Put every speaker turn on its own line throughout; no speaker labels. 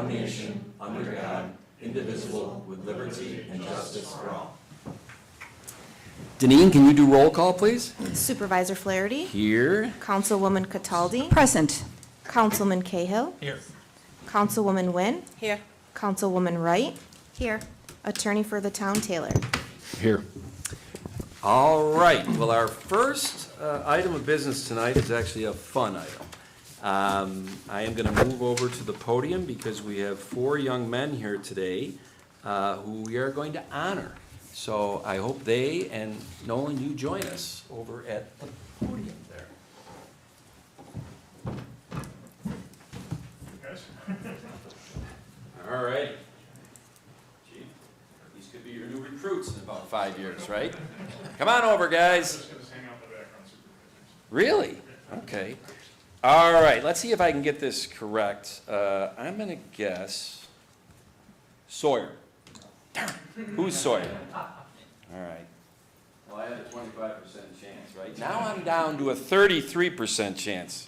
one nation, under God, indivisible, with liberty and justice for all.
Deneen, can you do roll call, please?
Supervisor Flaherty.
Here.
Councilwoman Cataldi.
Present.
Councilman Cahill.
Here.
Councilwoman Wynn.
Here.
Councilwoman Wright. Here. Attorney for the town Taylor.
Here. All right, well, our first item of business tonight is actually a fun item. I am going to move over to the podium because we have 4 young men here today who we are going to honor. So I hope they and Nolan, you join us over at the podium there. All right. Chief, these could be your new recruits in about 5 years, right? Come on over, guys.
Just gonna hang out in the background, supervisors.
Really? Okay. All right, let's see if I can get this correct. I'm gonna guess Sawyer. Darn it. Who's Sawyer? All right. Well, I had a 25% chance, right? Now I'm down to a 33% chance.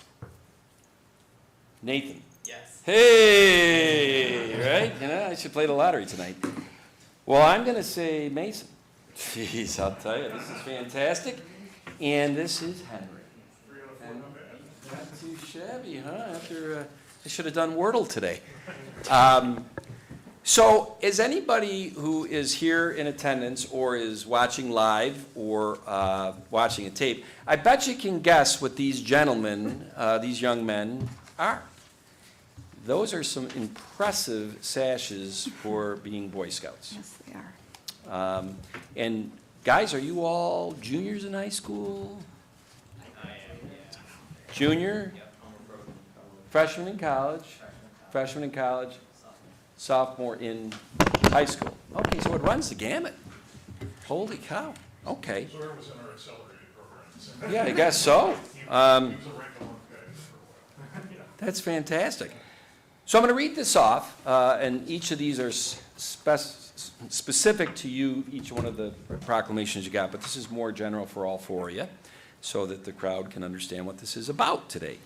Nathan.
Yes.
Hey, right? You know, I should play the lottery tonight. Well, I'm going to say Mason. Jeez, I'll tell you, this is fantastic. And this is Henry.
3 out of 4, not bad.
Not too shabby, huh? After, I should have done Wordle today. So is anybody who is here in attendance or is watching live or watching a tape, I bet you can guess what these gentlemen, these young men are. Those are some impressive sashes for being Boy Scouts.
Yes, they are.
And guys, are you all juniors in high school?
I am, yeah.
Junior?
Yep,
Freshman in college? Freshman in college? Sophomore in high school. Okay, so it runs the gamut. Holy cow. Okay.
Sawyer was in our accelerated program.
Yeah, I guess so.
He was a rank-a-month guy for a while.
That's fantastic. So I'm going to read this off, and each of these are specific to you, each one of the proclamations you got, but this is more general for all 4 of you, so that the crowd can understand what this is about today.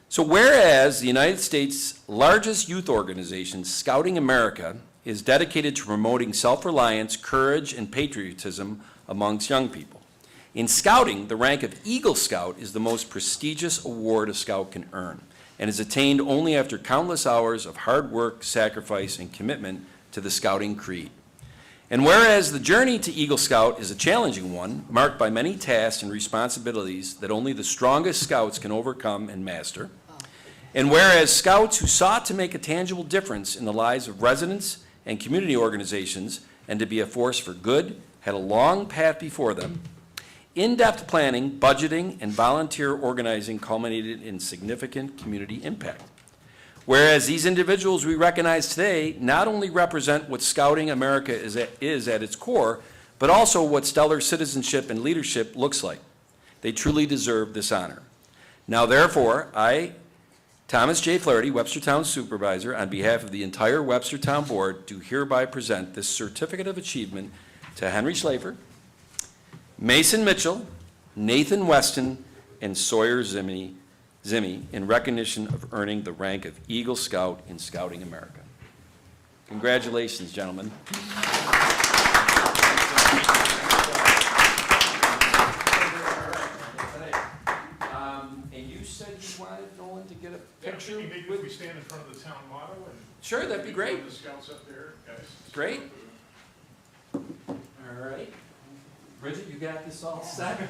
So whereas the United States' largest youth organization, Scouting America, is dedicated to promoting self-reliance, courage, and patriotism amongst young people. In Scouting, the rank of Eagle Scout is the most prestigious award a Scout can earn, and is attained only after countless hours of hard work, sacrifice, and commitment to the Scouting creed. And whereas the journey to Eagle Scout is a challenging one, marked by many tasks and responsibilities that only the strongest Scouts can overcome and master, and whereas Scouts who sought to make a tangible difference in the lives of residents and community organizations and to be a force for good had a long path before them, in-depth planning, budgeting, and volunteer organizing culminated in significant community impact. Whereas these individuals we recognize today not only represent what Scouting America is at its core, but also what stellar citizenship and leadership looks like. They truly deserve this honor. Now, therefore, I, Thomas J. Flaherty, Webstertown Supervisor, on behalf of the entire Webstertown Board, do hereby present this Certificate of Achievement to Henry Schlafer, Mason Mitchell, Nathan Weston, and Sawyer Zimmy in recognition of earning the rank of Eagle Scout in Scouting America. Congratulations, gentlemen. And you said you wanted Nolan to get a picture
Maybe if
with...
we stand in front of the town motto and.
Sure, that'd be great.
The scouts up there, guys.
Great. All right. Bridget, you got this all set?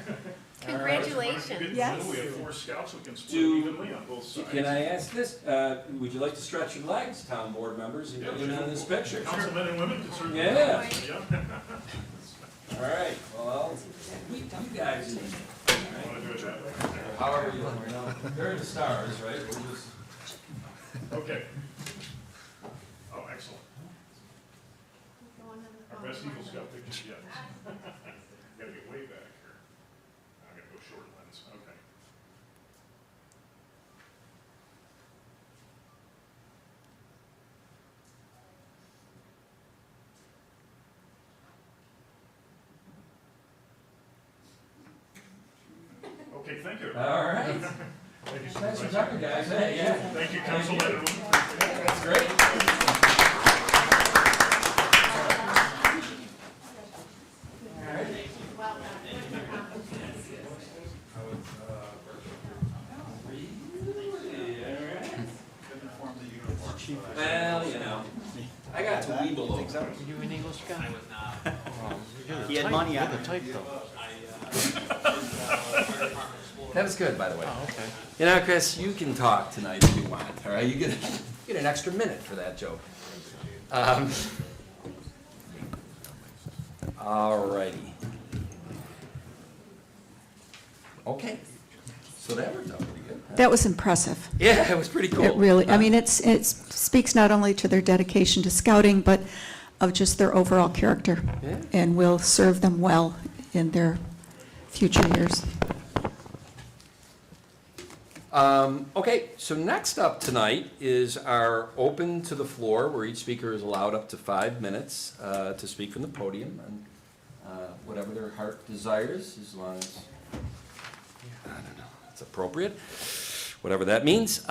Congratulations.
Yes.
We have 4 scouts, we can split
Do-
evenly on both sides.
Can I ask this? Would you like to stretch your legs, town board members, and get in on this picture?
Councilmen and women can certainly.
Yeah.
Yeah.
All right, well, you guys,
Want to do it that way?
however you want. They're the stars, right? We'll just...
Okay. Oh, excellent. Our best Eagle Scout picture yet. Gotta get way back here. I gotta go short lens, okay. Okay, thank you.
All right.
Thank you,
Thanks for
Supervisor.
talking, guys. Hey, yeah.
Thank you, Councilman.
That's great. Well, you know, I got to weeble over.
You an English guy?
He had money on
The
it.
type though.
That was good, by the way.
Oh, okay.
You know, Chris, you can talk tonight if you want, all right? You get an extra minute for that joke. All righty. Okay, so that worked out pretty good. Huh?
That was impressive.
Yeah, it was pretty cool.
It really, I mean, it speaks not only to their dedication to scouting, but of just their overall character.
Yeah.
And will serve them well in their future years.
Okay, so next up tonight is our open to the floor, where each speaker is allowed up to 5 minutes to speak from the podium, and whatever their heart desires, as long as, I don't know, it's appropriate, whatever that means.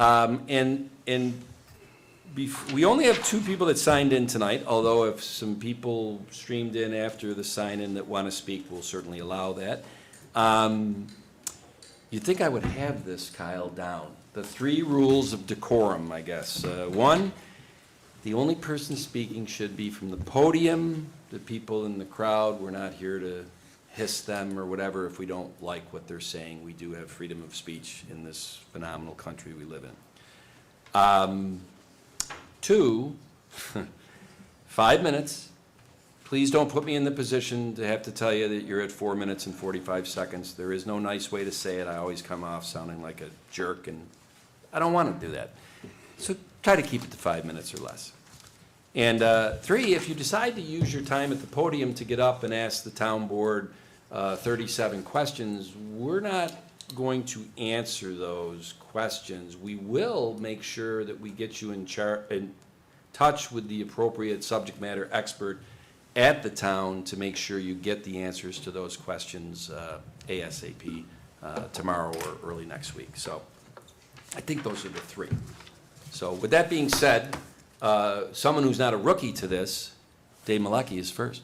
We only have 2 people that signed in tonight, although if some people streamed in after the sign-in that want to speak, we'll certainly allow that. You'd think I would have this, Kyle, down. The 3 rules of decorum, I guess. 1, the only person speaking should be from the podium. The people in the crowd, we're not here to hiss them or whatever if we don't like what they're saying. We do have freedom of speech in this phenomenal country we live in. 2, 5 minutes. Please don't put me in the position to have to tell you that you're at 4 minutes and 45 seconds. There is no nice way to say it. I always come off sounding like a jerk, and I don't want to do that. So try to keep it to 5 minutes or less. And 3, if you decide to use your time at the podium to get up and ask the town board 37 questions, we're not going to answer those questions. We will make sure that we get you in touch with the appropriate subject matter expert at the town to make sure you get the answers to those questions ASAP tomorrow or early next week. So I think those are the 3. So with that being said, someone who's not a rookie to this, Dave Malecki is first.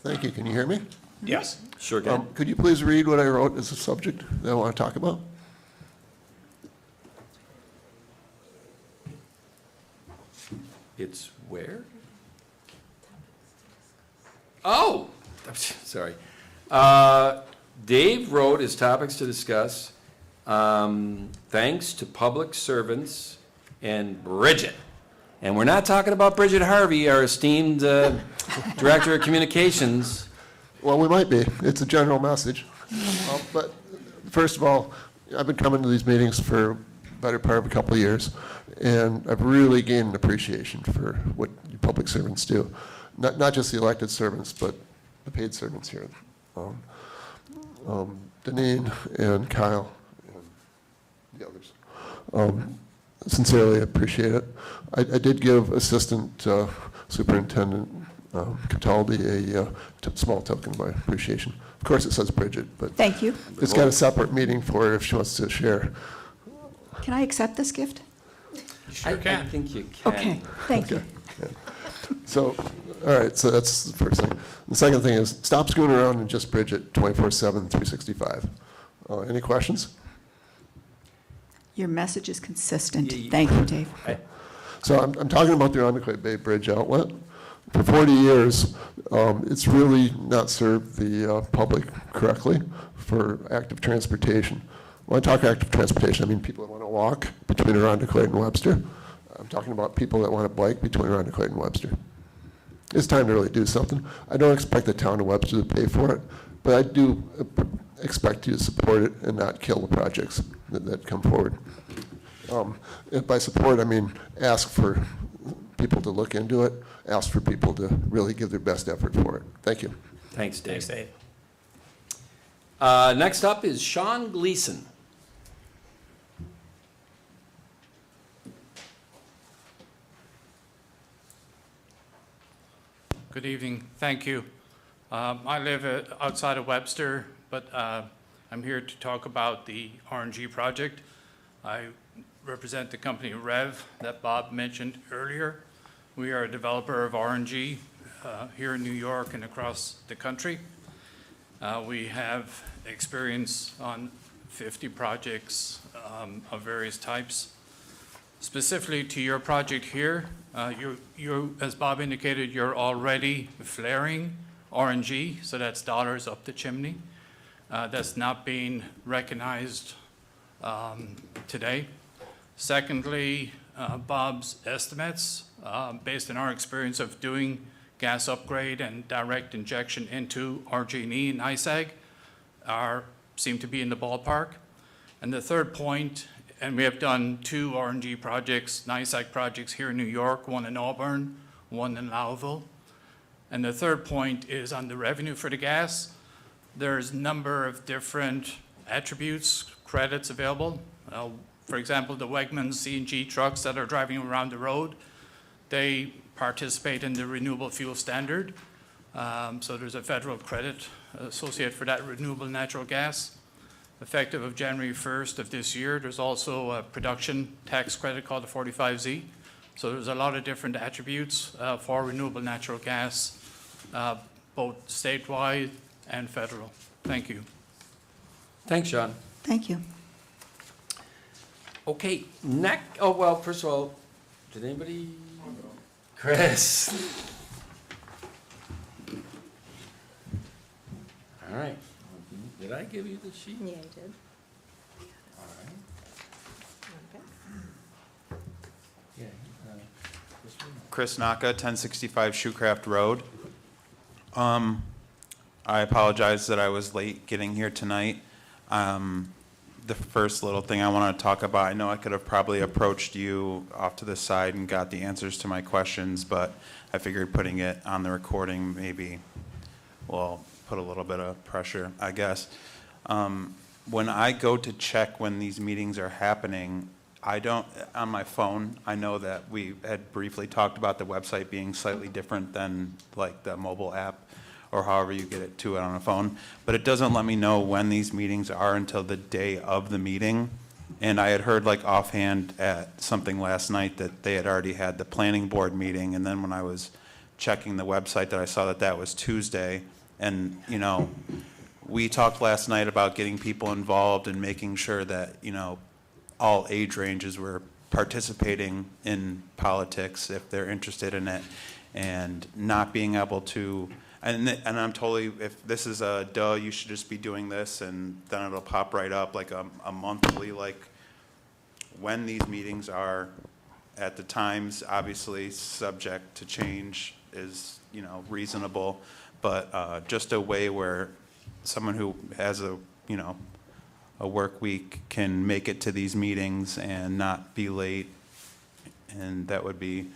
Thank you. Can you hear me?
Yes.
Sure can.
Could you please read what I wrote as a subject that I want to talk about?
It's where? Oh, sorry. Dave wrote his topics to discuss, thanks to public servants and Bridget. And we're not talking about Bridget Harvey, our esteemed Director of Communications.
Well, we might be. It's a general message. But first of all, I've been coming to these meetings for the better part of a couple of years, and I've really gained an appreciation for what you public servants do. Not just the elected servants, but the paid servants here. Deneen and Kyle and the others. Sincerely appreciate it. I did give Assistant Superintendent Cataldi a small token of my appreciation. Of course, it says Bridget, but
Thank you.
it's got a separate meeting for her if she wants to share.
Can I accept this gift?
I think you can.
Okay, thank you.
So, all right, so that's the first thing. The second thing is, stop screwing around and just Bridget 24/7, 365. Any questions?
Your message is consistent.
Yeah,
Thank you, Dave.
So I'm talking about the Irondequoit Bay Bridge outlet. For 40 years, it's really not served the public correctly for active transportation. When I talk active transportation, I mean people that want to walk between Irondequoit and Webster. I'm talking about people that want to bike between Irondequoit and Webster. It's time to really do something. I don't expect the town of Webster to pay for it, but I do expect you to support it and not kill the projects that come forward. If by support, I mean ask for people to look into it, ask for people to really give their best effort for it. Thank you.
Thanks, Dave.
Thanks, Dave.
Next up is Sean Gleason.
Good evening. Thank you. I live outside of Webster, but I'm here to talk about the RNG project. I represent the company REV that Bob mentioned earlier. We are a developer of RNG here in New York and across the country. We have experience on 50 projects of various types. Specifically to your project here, you, as Bob indicated, you're already flaring RNG, so that's dollars up the chimney. That's not being recognized today. Secondly, Bob's estimates, based on our experience of doing gas upgrade and direct injection into RG&E and NYSEG, seem to be in the ballpark. And the third point, and we have done 2 RNG projects, NYSEG projects here in New York, one in Auburn, one in Lowville. And the third point is on the revenue for the gas. There's a number of different attributes, credits available. For example, the Wegmans CNG trucks that are driving around the road, they participate in the renewable fuel standard. So there's a federal credit associated for that renewable natural gas. Effective of January 1st of this year, there's also a production tax credit called the 45Z. So there's a lot of different attributes for renewable natural gas, both statewide and federal. Thank you.
Thanks, Sean.
Thank you.
Okay, oh, well, first of all, did anybody? Chris. All right. Did I give you the sheet?
Yeah, you did.
All right. Yeah. This one?
Chris Naka, 1065 Shoecraft Road. I apologize that I was late getting here tonight. The first little thing I want to talk about, I know I could have probably approached you off to the side and got the answers to my questions, but I figured putting it on the recording maybe will put a little bit of pressure, I guess. When I go to check when these meetings are happening, I don't, on my phone, I know that we had briefly talked about the website being slightly different than like the mobile app or however you get it to it on a phone, but it doesn't let me know when these meetings are until the day of the meeting. And I had heard like offhand at something last night that they had already had the planning board meeting, and then when I was checking the website that I saw that that was Tuesday. And, you know, we talked last night about getting people involved and making sure that, you know, all age ranges were participating in politics if they're interested in it, and not being able to, and I'm totally, if this is a duh, you should just be doing this, and then it'll pop right up like a monthly, like when these meetings are at the times, obviously subject to change is, you know, reasonable, but just a way where someone who has a, you know, a work week can make it to these meetings and not be late, and that would be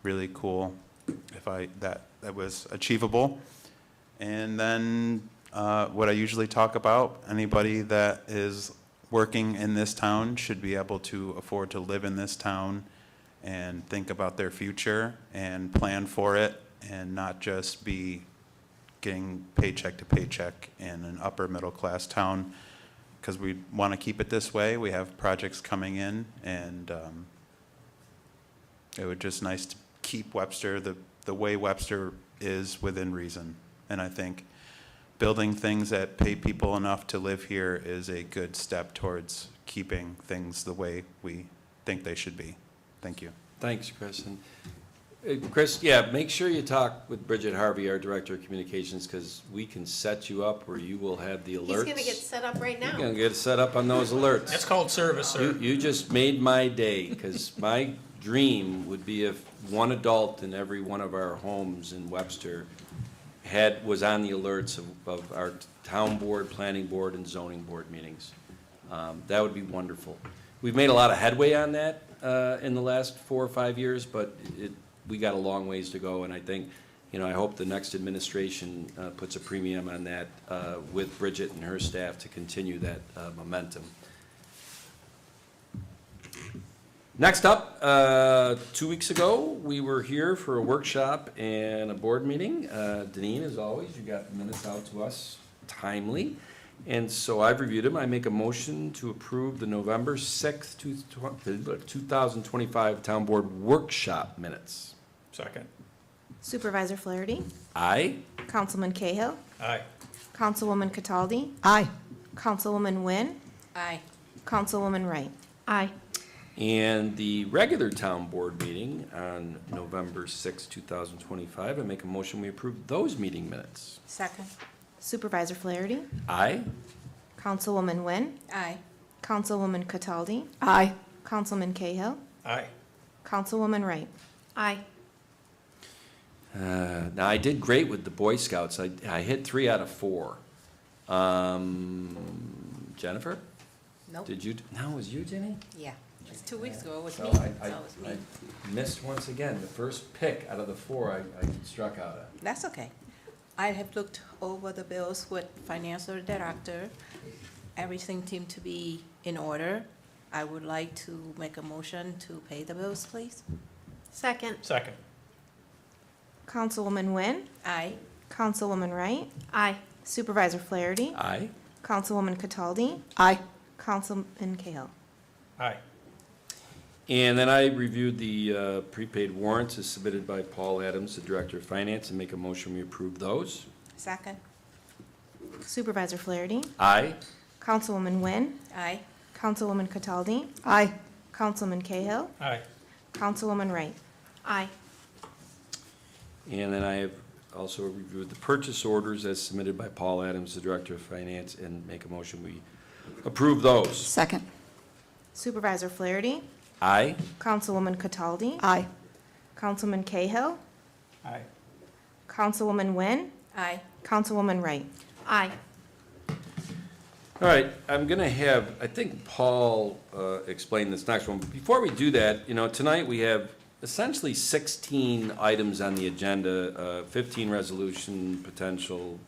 really cool if that was achievable. And then what I usually talk about, anybody that is working in this town should be able to afford to live in this town and think about their future and plan for it, and not just be getting paycheck to paycheck in an upper middle class town, because we want to keep it this way. We have projects coming in, and it would just nice to keep Webster the way Webster is within reason. And I think building things that pay people enough to live here is a good step towards keeping things the way we think they should be. Thank you.
Thanks, Chris. And Chris, yeah, make sure you talk with Bridget Harvey, our Director of Communications, because we can set you up where you will have the alerts.
He's gonna get set up right
You're
now.
gonna get set up on those alerts.
That's called service, sir.
You just made my day, because my dream would be if one adult in every one of our homes in Webster was on the alerts of our town board, planning board, and zoning board meetings. That would be wonderful. We've made a lot of headway on that in the last 4 or 5 years, but we got a long ways to go, and I think, you know, I hope the next administration puts a premium on that with Bridget and her staff to continue that momentum. Next up, 2 weeks ago, we were here for a workshop and a board meeting. Deneen, as always, you got the minutes out to us timely. And so I've reviewed them. I make a motion to approve the November 6th, 2025 Town Board Workshop minutes.
Second.
Supervisor Flaherty,
Aye.
Councilman Cahill,
Aye.
Councilwoman Cataldi,
Aye.
Councilwoman Nguyen,
Aye.
Councilwoman Wright.
Aye.
And the regular town board meeting on November 6, 2025, I make a motion we approve those meeting minutes.
Second.
Supervisor Flaherty,
Aye?
Councilwoman Nguyen,
Aye.
Councilwoman Cataldi,
Aye.
Councilman Cahill,
Aye.
Councilwoman Wright.
Aye.
Now, I did great with the Boy Scouts. I hit 3 out of 4. Jennifer?
Nope.
Did you, no, it was you, Jenny?
Yeah. It's 2 weeks ago. It was
So
me.
I
So it was me.
missed once again. The first pick out of the 4 I struck out at.
That's okay. I have looked over the bills with financial director. Everything seemed to be in order. I would like to make a motion to pay the bills, please.
Second.
Second.
Councilwoman Nguyen,
Aye.
Councilwoman Wright,
Aye.
Supervisor Flaherty,
Aye?
Councilwoman Cataldi,
Aye.
Councilman Cahill.
Aye.
And then I reviewed the prepaid warrants as submitted by Paul Adams, the Director of Finance, and make a motion we approve those.
Second.
Supervisor Flaherty,
Aye?
Councilwoman Nguyen,
Aye.
Councilwoman Cataldi,
Aye.
Councilman Cahill,
Aye.
Councilwoman Wright.
Aye.
And then I have also reviewed the purchase orders as submitted by Paul Adams, the Director of Finance, and make a motion we approve those.
Second.
Supervisor Flaherty,
Aye?
Councilwoman Cataldi,
Aye.
Councilman Cahill,
Aye.
Councilwoman Nguyen,
Aye.
Councilwoman Wright.
Aye.
All right, I'm going to have, I think Paul explain this next one. But before we do that, tonight we have essentially 16 items on the agenda, 15 resolution potential,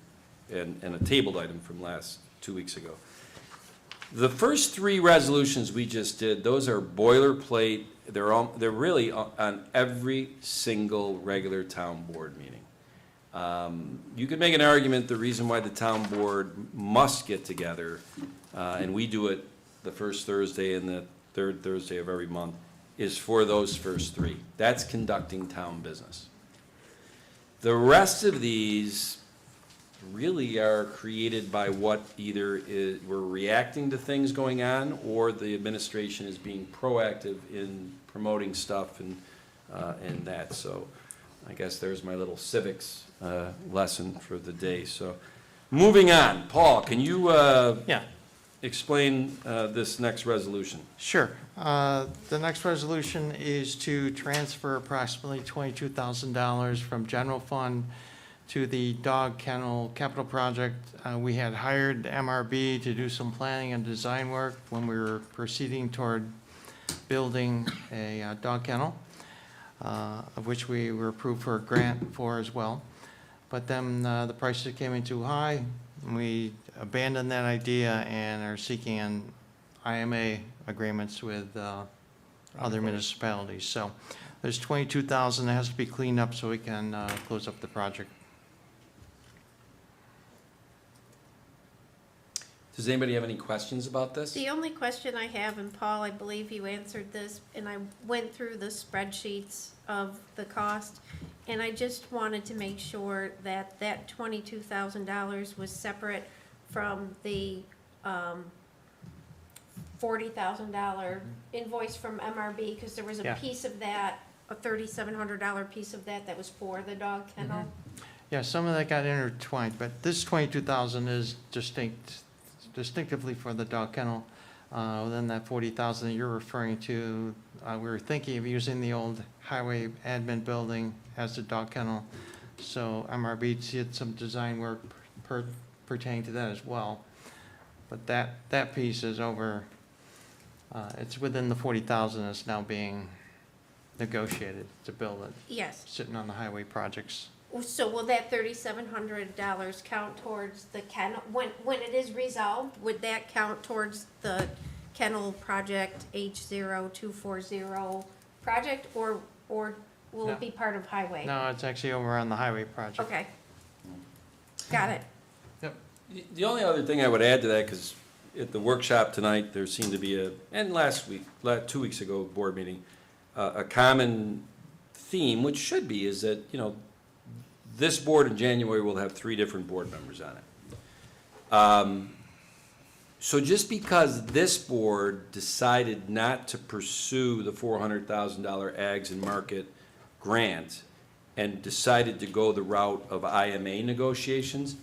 and a tabled item from last 2 weeks ago. The first 3 resolutions we just did, those are boilerplate. They're really on every single regular town board meeting. You could make an argument the reason why the town board must get together, and we do it the first Thursday and the third Thursday of every month, is for those first 3. That's conducting town business. The rest of these really are created by what either we're reacting to things going on, or the administration is being proactive in promoting stuff and that. So I guess there's my little civics lesson for the day. So moving on, Paul, can you
Yeah,
explain this next resolution?
sure. The next resolution is to transfer approximately $22,000 from general fund to the dog kennel capital project. We had hired MRB to do some planning and design work when we were proceeding toward building a dog kennel, of which we were approved for a grant for as well. But then the prices came in too high, and we abandoned that idea and are seeking an IMA agreements with other municipalities. So there's $22,000 that has to be cleaned up so we can close up the project.
Does anybody have any questions about this?
The only question I have, and Paul, I believe you answered this, and I went through the spreadsheets of the cost, and I just wanted to make sure that that $22,000 was separate from the $40,000 invoice from MRB, because there was a
Yeah.
piece of that, a $3,700 piece of that was for the dog kennel.
Yeah, some of that got intertwined, but this 22,000 is distinctively for the dog kennel. Then that 40,000 that you're referring to, we were thinking of using the old highway admin building as the dog kennel. So MRB did some design work pertaining to that as well. But that piece is over, it's within the 40,000 that's now being negotiated to build it,
Yes.
sitting on the highway projects.
So will that $3,700 count towards the kennel, when it is resolved, would that count towards the kennel project H0240 project, or will
No.
it be part of highway?
No, it's actually over on the highway project.
Okay. Got it.
The only other thing I would add to that, because at the workshop tonight, there seemed to be and last week, 2 weeks ago, board meeting, a common theme, which should be, is that, this board in January will have 3 different board members on it. So just because this board decided not to pursue the $400,000 Ags and Market grant and decided to go the route of IMA negotiations,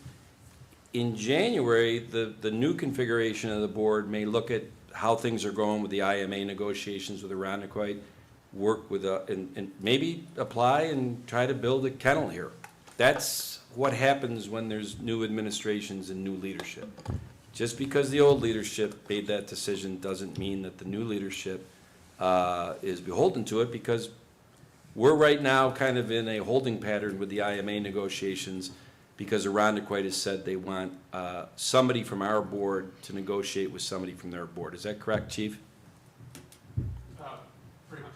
in January, the new configuration of the board may look at how things are going with the IMA negotiations with Irondequoit, work with, and maybe apply and try to build a kennel here. That's what happens when there's new administrations and new leadership. Just because the old leadership made that decision doesn't mean that the new leadership is beholden to it, because we're right now kind of in a holding pattern with the IMA negotiations, because Irondequoit has said they want somebody from our board to negotiate with somebody from their board. Is that correct, Chief?
Pretty much.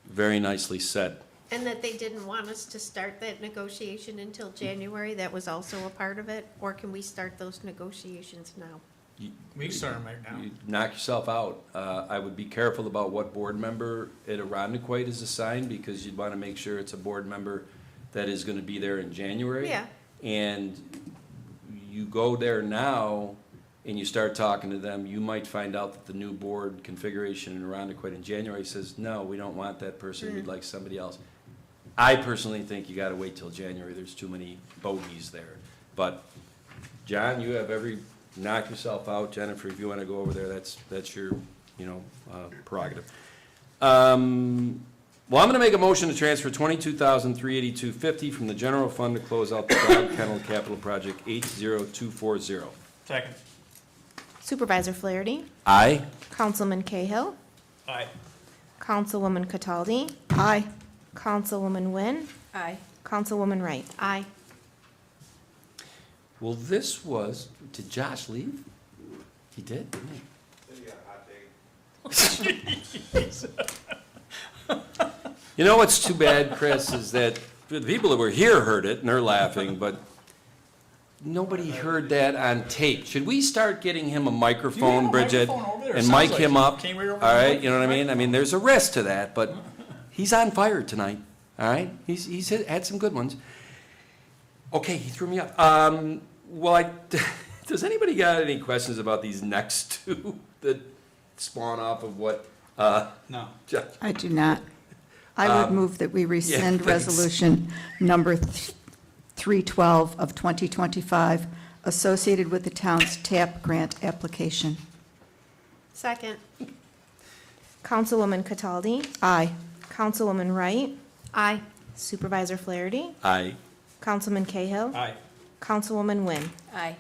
Very nicely said.
And that they didn't want us to start that negotiation until January, that was also a part of it? Or can we start those negotiations now?
We can start them right now.
You knock yourself out. I would be careful about what board member at Irondequoit is assigned, because you'd want to make sure it's a board member that is going to be there in January.
Yeah.
And you go there now and you start talking to them, you might find out that the new board configuration in Irondequoit in January says, no, we don't want that person, we'd like somebody else. I personally think you got to wait till January. There's too many bogeys there. But, John, you have knock yourself out. Jennifer, if you want to go over there, that's your, prerogative. Well, I'm going to make a motion to transfer $22,382.50 from the general fund to close out the dog kennel capital project 80240.
Second.
Supervisor Flaherty,
Aye.
Councilman Cahill,
Aye.
Councilwoman Cataldi,
Aye.
Councilwoman Wynn,
Aye.
Councilwoman Wright.
Aye.
Well, did Josh leave? He did, didn't he? You know what's too bad, Chris, is that the people that were here heard it and they're laughing, but nobody heard that on tape. Should we start getting him a microphone, Bridget, and mic him up? All right, you know what I mean? I mean, there's a risk to that, but he's on fire tonight, all right? He's had some good ones. Okay, he threw me up. Does anybody got any questions about these next two that spawn off of what?
No.
I do not. I would move that we rescind resolution number 312 of 2025 associated with the town's TAP grant application.
Second.
Councilwoman Cataldi,
Aye.
Councilwoman Wright,
Aye.
Supervisor Flaherty,
Aye.
Councilman Cahill,
Aye.
Councilwoman Wynn.
Aye.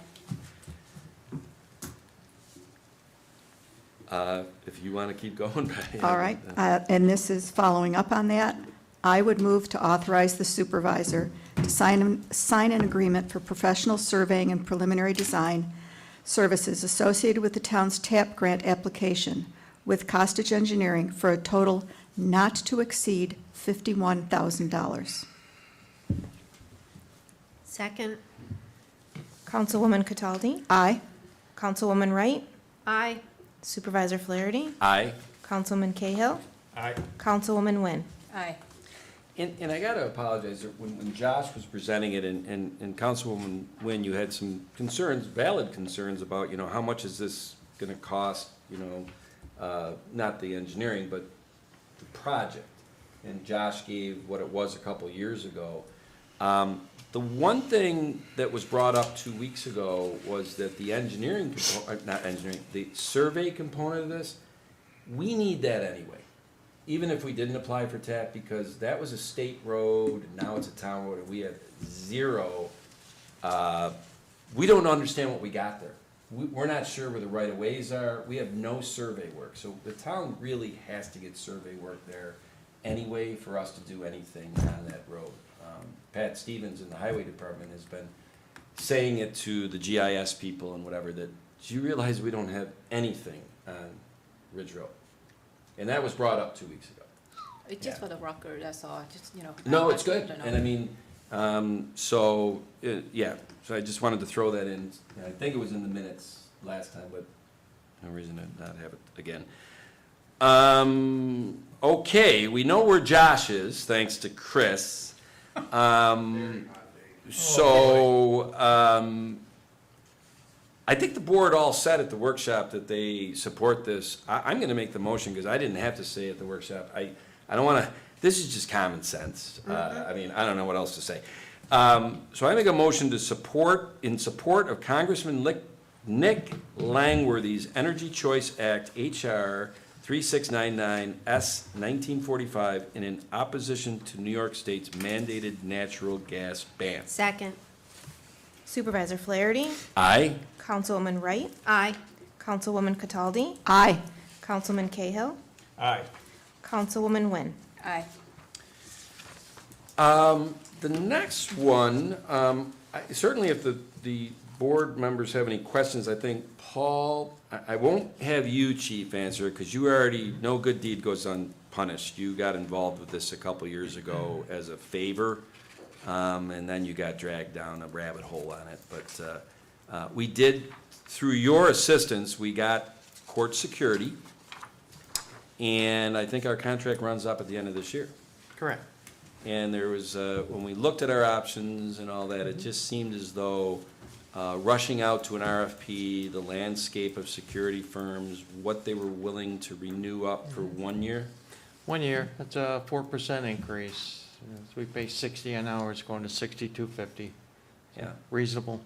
If you want to keep going.
All right, and this is following up on that. I would move to authorize the supervisor to sign an agreement for professional surveying and preliminary design services associated with the town's TAP grant application with Costage Engineering for a total not to exceed $51,000.
Second.
Councilwoman Cataldi,
Aye.
Councilwoman Wright,
Aye.
Supervisor Flaherty,
Aye.
Councilman Cahill,
Aye.
Councilwoman Wynn.
Aye.
And I got to apologize, when Josh was presenting it, and Councilwoman Wynn, you had some concerns, valid concerns about, how much is this going to cost, not the engineering, but the project. And Josh gave what it was a couple years ago. The one thing that was brought up 2 weeks ago was that the engineering, the survey component of this, we need that anyway. Even if we didn't apply for TAP, because that was a state road, and now it's a town road, and we have zero, we don't understand what we got there. We're not sure where the right-of-ways are, we have no survey work, so the town really has to get survey work there anyway for us to do anything on that road. Pat Stevens in the highway department has been saying it to the GIS people and whatever, that, do you realize we don't have anything on Ridge Road? And that was brought up 2 weeks ago.
It's just for the record, that's all, just,
No, it's good,
I don't know.
and I mean, so I just wanted to throw that in. I think it was in the minutes last time, but no reason to not have it again. Okay, we know where Josh is, thanks to Chris. So, I think the board all said at the workshop that they support this. I'm gonna make the motion, because I didn't have to say at the workshop. I don't wanna, this is just common sense. I mean, I don't know what else to say. So I make a motion to support, in support of Congressman Nick Langworthy's Energy Choice Act, H.R. 3699 S. 1945, and in opposition to New York State's mandated natural gas ban.
Second.
Supervisor Flaherty,
Aye.
Councilwoman Wright,
Aye.
Councilwoman Cataldi,
Aye.
Councilman Cahill,
Aye.
Councilwoman Wynn.
Aye.
The next one, certainly if the board members have any questions, I think, Paul, I won't have you, Chief, answer, because you already, no good deed goes unpunished. You got involved with this a couple years ago as a favor, and then you got dragged down a rabbit hole on it. But we did, through your assistance, we got court security, and I think our contract runs up at the end of this year.
Correct.
And there was, when we looked at our options and all that, it just seemed as though rushing out to an RFP, the landscape of security firms, what they were willing to renew up for 1 year.
1 year, that's a 4% increase. We pay 60 an hour, it's going to 62.50.
Yeah.
Reasonable.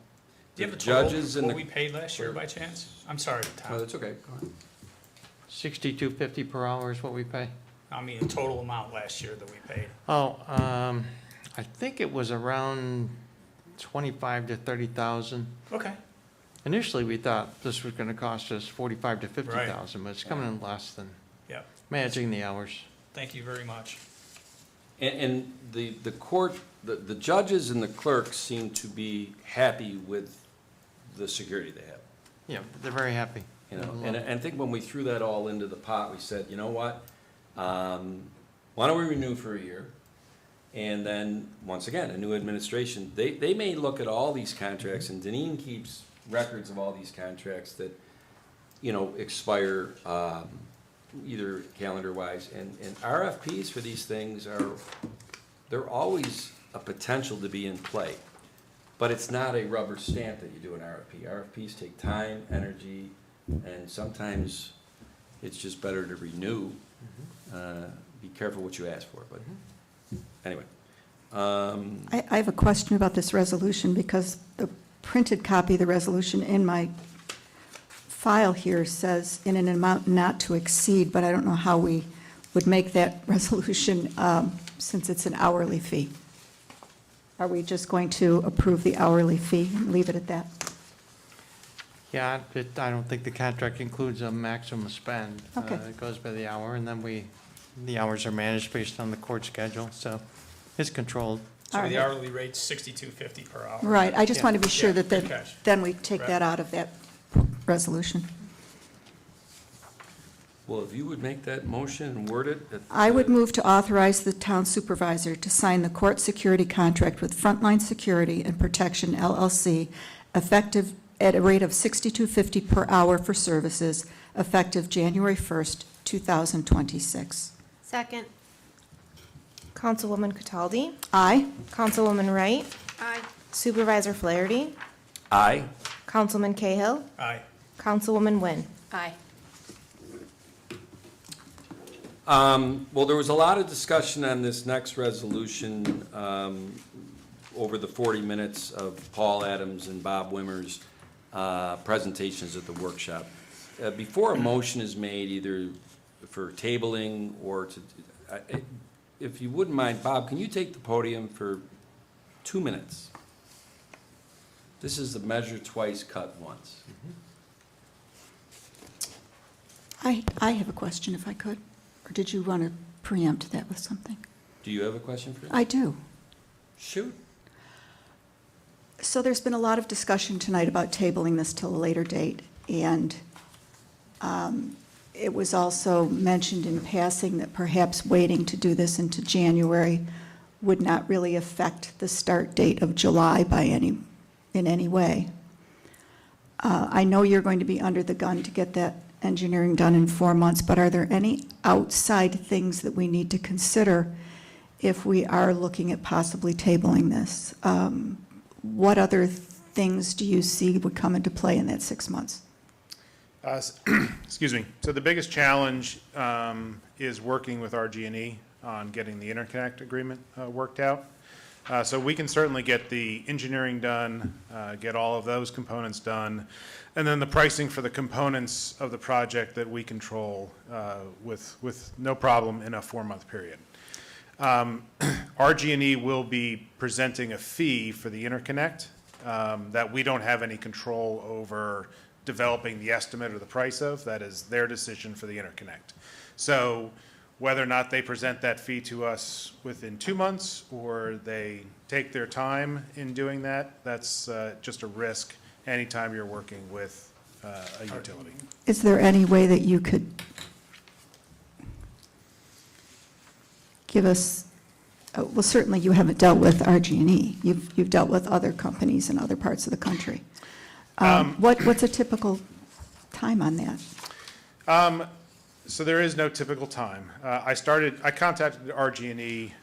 Do you have a
Judges
total,
and
what we paid last year by chance? I'm sorry,
Oh,
Tom.
that's okay. Go ahead.
62.50 per hour is what we pay.
I mean, the total amount last year that we paid.
Oh, I think it was around 25 to 30,000.
Okay.
Initially, we thought this was going to cost us 45 to 50,000, but it's coming in less than
Yeah.
managing the hours.
Thank you very much.
And the court, the judges and the clerks seem to be happy with the security they have.
Yeah, they're very happy.
You know, and I think when we threw that all into the pot, we said, you know what? Why don't we renew for a year? And then, once again, a new administration, they may look at all these contracts, and Deneen keeps records of all these contracts that, you know, expire, either calendar-wise, and RFPs for these things they're always a potential to be in play. But it's not a rubber stamp that you do an RFP. RFPs take time, energy, and sometimes it's just better to renew. Be careful what you ask for, but anyway.
I have a question about this resolution, because the printed copy of the resolution in my file here says in an amount not to exceed, but I don't know how we would make that resolution since it's an hourly fee. Are we just going to approve the hourly fee and leave it at that?
Yeah, I don't think the contract includes a maximum spend.
Okay.
It goes by the hour, and then the hours are managed based on the court schedule, so it's controlled.
So
All
the
right.
hourly rate's $62.50 per hour.
Right, I just
Yeah.
want to be sure
Yeah,
that
good catch.
then we take
Right.
that out of that resolution.
Well, if you would make that motion and word it.
I would move to authorize the town supervisor to sign the court security contract with Frontline Security and Protection LLC, effective at a rate of $62.50 per hour for services, effective January 1st, 2026.
Second.
Councilwoman Cataldi,
Aye.
Councilwoman Wright,
Aye.
Supervisor Flaherty,
Aye.
Councilman Cahill,
Aye.
Councilwoman Wynn.
Aye.
Well, there was a lot of discussion on this next resolution over the 40 minutes of Paul Adams and Bob Wimmer's presentations at the workshop. Before a motion is made, either for tabling or to, if you wouldn't mind, Bob, can you take the podium for 2 minutes? This is the measure twice, cut once.
I have a question, if I could. Or did you want to preempt that with something?
Do you have a question for him?
I do.
Shoot.
So there's been a lot of discussion tonight about tabling this till a later date, and it was also mentioned in passing that perhaps waiting to do this into January would not really affect the start date of July in any way. I know you're going to be under the gun to get that engineering done in 4 months, but are there any outside things that we need to consider if we are looking at possibly tabling this? What other things do you see would come into play in that 6 months?
Excuse me. So the biggest challenge is working with RG&E on getting the interconnect agreement worked out. So we can certainly get the engineering done, get all of those components done, and then the pricing for the components of the project that we control with no problem in a 4-month period. RG&E will be presenting a fee for the interconnect that we don't have any control over developing the estimate or the price of. That is their decision for the interconnect. So whether or not they present that fee to us within 2 months or they take their time in doing that, that's just a risk anytime you're working with a utility.
Is there any way that you could give us, well, certainly you haven't dealt with RG&E. You've dealt with other companies in other parts of the country. What's a typical time on that?
So there is no typical time. I contacted RG&E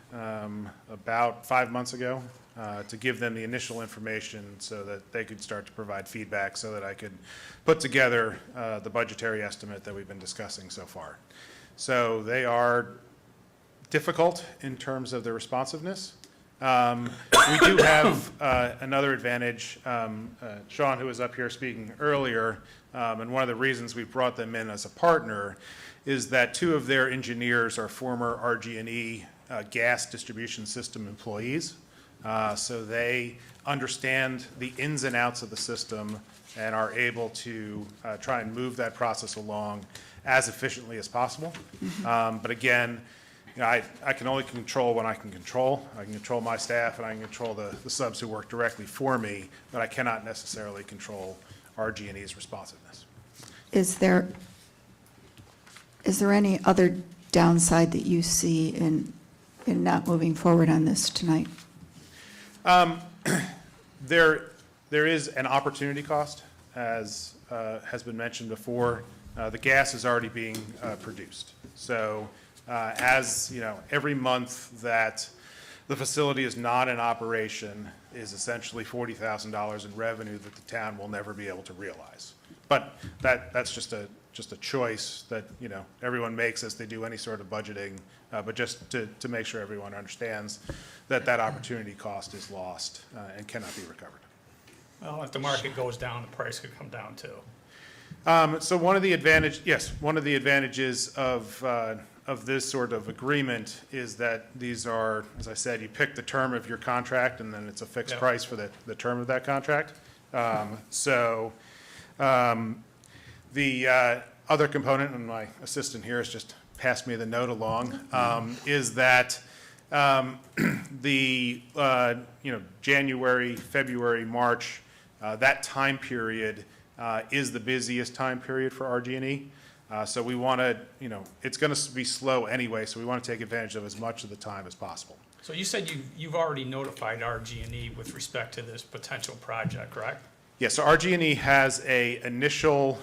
about 5 months ago to give them the initial information so that they could start to provide feedback so that I could put together the budgetary estimate that we've been discussing so far. So they are difficult in terms of their responsiveness. We do have another advantage. Sean, who was up here speaking earlier, and one of the reasons we brought them in as a partner is that 2 of their engineers are former RG&E gas distribution system employees. So they understand the ins and outs of the system and are able to try and move that process along as efficiently as possible. But again, you know, I can only control what I can control. I can control my staff and I can control the subs who work directly for me, but I cannot necessarily control RG&E's responsiveness.
Is there any other downside that you see in not moving forward on this tonight?
There is an opportunity cost, as has been mentioned before. The gas is already being produced. So as you know, every month that the facility is not in operation is essentially $40,000 in revenue that the town will never be able to realize. But that's just a choice that, you know, everyone makes as they do any sort of budgeting, but just to make sure everyone understands that opportunity cost is lost and cannot be recovered.
Well, if the market goes down, the price could come down too.
So one of the advantages of this sort of agreement is that these are, as I said, you pick the term of your contract and then it's a fixed
Yep.
price for the term of that contract. The other component, and my assistant here has just passed me the note along, is that January, February, March, that time period is the busiest time period for RG&E. So we want to, you know, it's going to be slow anyway, so we want to take advantage of as much of the time as possible.
So you said you've already notified RG&E with respect to this potential project, correct?
Yes, so RG&E has a initial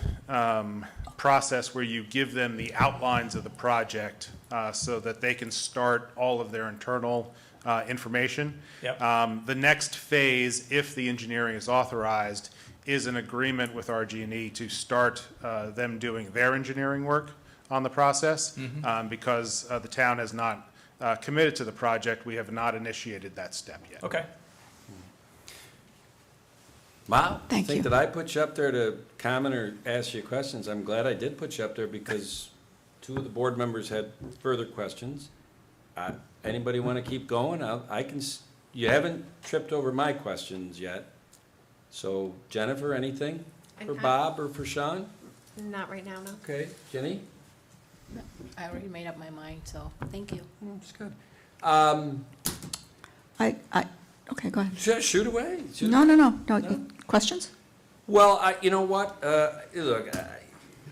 process where you give them the outlines of the project so that they can start all of their internal information.
Yep.
The next phase, if the engineering is authorized, is an agreement with RG&E to start them doing their engineering work on the process. Because the town has not committed to the project, we have not initiated that step yet.
Okay.
Wow.
Thank you.
That I put you up there to comment or ask you questions. I'm glad I did put you up there because 2 of the board members had further questions. Anybody want to keep going? You haven't tripped over my questions yet. So Jennifer, anything for Bob or for Sean?
Not right now, no.
Okay, Jenny?
I already made up my mind, so thank you.
That's good.
Okay, go ahead.
Shoot away.
No. Questions?
Well, you know what? Look,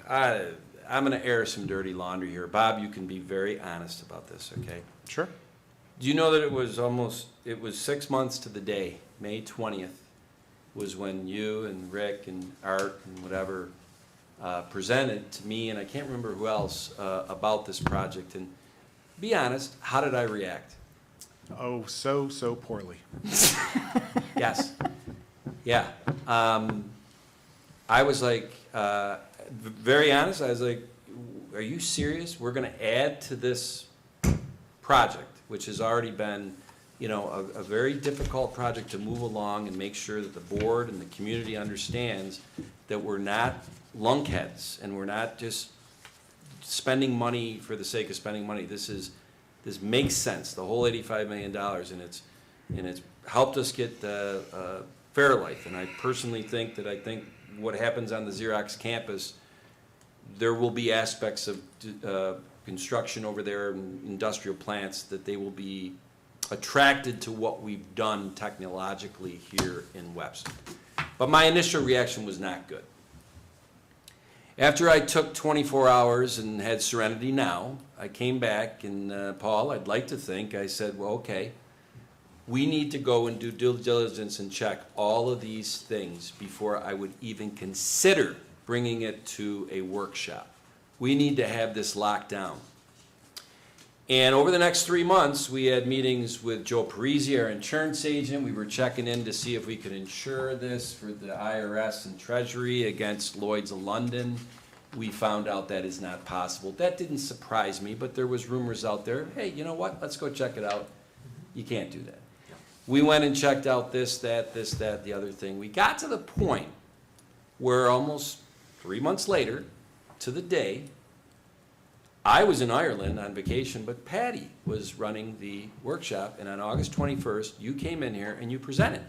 I'm going to air some dirty laundry here. Bob, you can be very honest about this, okay?
Sure.
Do you know that it was 6 months to the day, May 20th, was when you and Rick and Art and whatever presented to me, and I can't remember who else, about this project. And be honest, how did I react?
Oh, so poorly.
Yes. Yeah. I was like, very honest, I was like, are you serious? We're gonna add to this project, which has already been, you know, a very difficult project to move along and make sure that the board and the community understands that we're not lunkheads and we're not just spending money for the sake of spending money. This makes sense, the whole $85 million, and it's helped us get Fairlife. And I personally think what happens on the Xerox campus, there will be aspects of construction over there, industrial plants, that they will be attracted to what we've done technologically here in Webster. But my initial reaction was not good. After I took 24 hours and had serenity now, I came back and, Paul, I'd like to think, I said, well, okay, we need to go and do due diligence and check all of these things before I would even consider bringing it to a workshop. We need to have this locked down. And over the next 3 months, we had meetings with Joe Parisi, our insurance agent. We were checking in to see if we could insure this for the IRS and Treasury against Lloyd's of London. We found out that is not possible. That didn't surprise me, but there was rumors out there, hey, you know what, let's go check it out. You can't do that. We went and checked out this, that, the other thing. We got to the point where almost 3 months later, to the day, I was in Ireland on vacation, but Patty was running the workshop, and on August 21st, you came in here and you presented.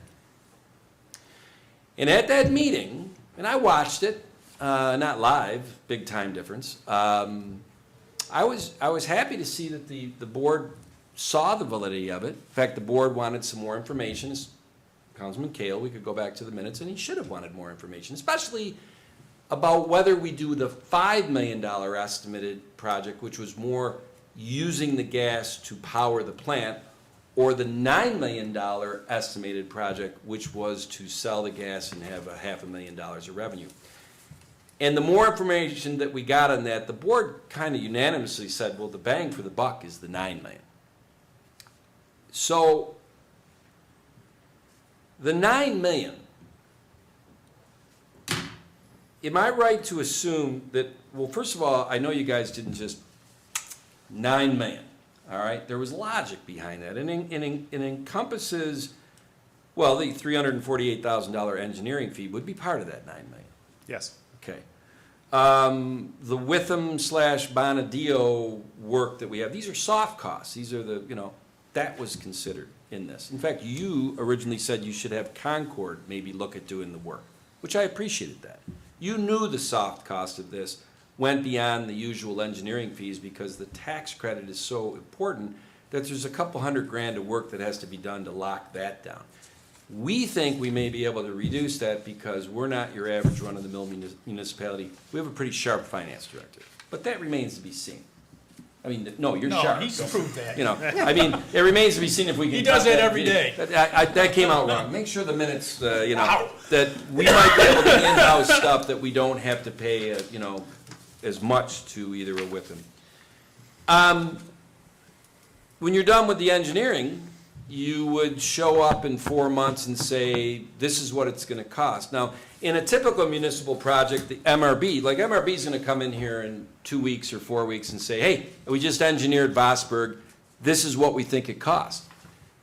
And at that meeting, and I watched it, not live, big time difference, I was happy to see that the board saw the validity of it. In fact, the board wanted some more information. Councilman Kale, we could go back to the minutes, and he should have wanted more information, especially about whether we do the $5 million estimated project, which was more using the gas to power the plant, or the $9 million estimated project, which was to sell the gas and have $500,000 of revenue. And the more information that we got on that, the board kind of unanimously said, well, the bang for the buck is the $9 million. So the $9 million, am I right to assume that, well, first of all, I know you guys didn't just $9 million, all right? There was logic behind that, and it encompasses, well, the $348,000 engineering fee would be part of that $9 million.
Yes.
Okay. The Witham/Bonadio work that we have, these are soft costs. These are the, that was considered in this. In fact, you originally said you should have Concord maybe look at doing the work, which I appreciated that. You knew the soft cost of this went beyond the usual engineering fees because the tax credit is so important that there's a couple $100,000 of work that has to be done to lock that down. We think we may be able to reduce that because we're not your average run-of-the-mill municipality. We have a pretty sharp finance director, but that remains to be seen. I mean, no, you're
No,
sharp.
he's proved that.
I mean, it remains to be seen if we can.
He does
cut
that
that
every day.
That came out wrong. Make sure the minutes,
Wow.
that we might be able to in-house stuff that we don't have to pay, as much to either or with them. When you're done with the engineering, you would show up in 4 months and say, this is what it's gonna cost. Now, in a typical municipal project, the MRB is gonna come in here in 2 weeks or 4 weeks and say, hey, we just engineered Vosburg, this is what we think it costs.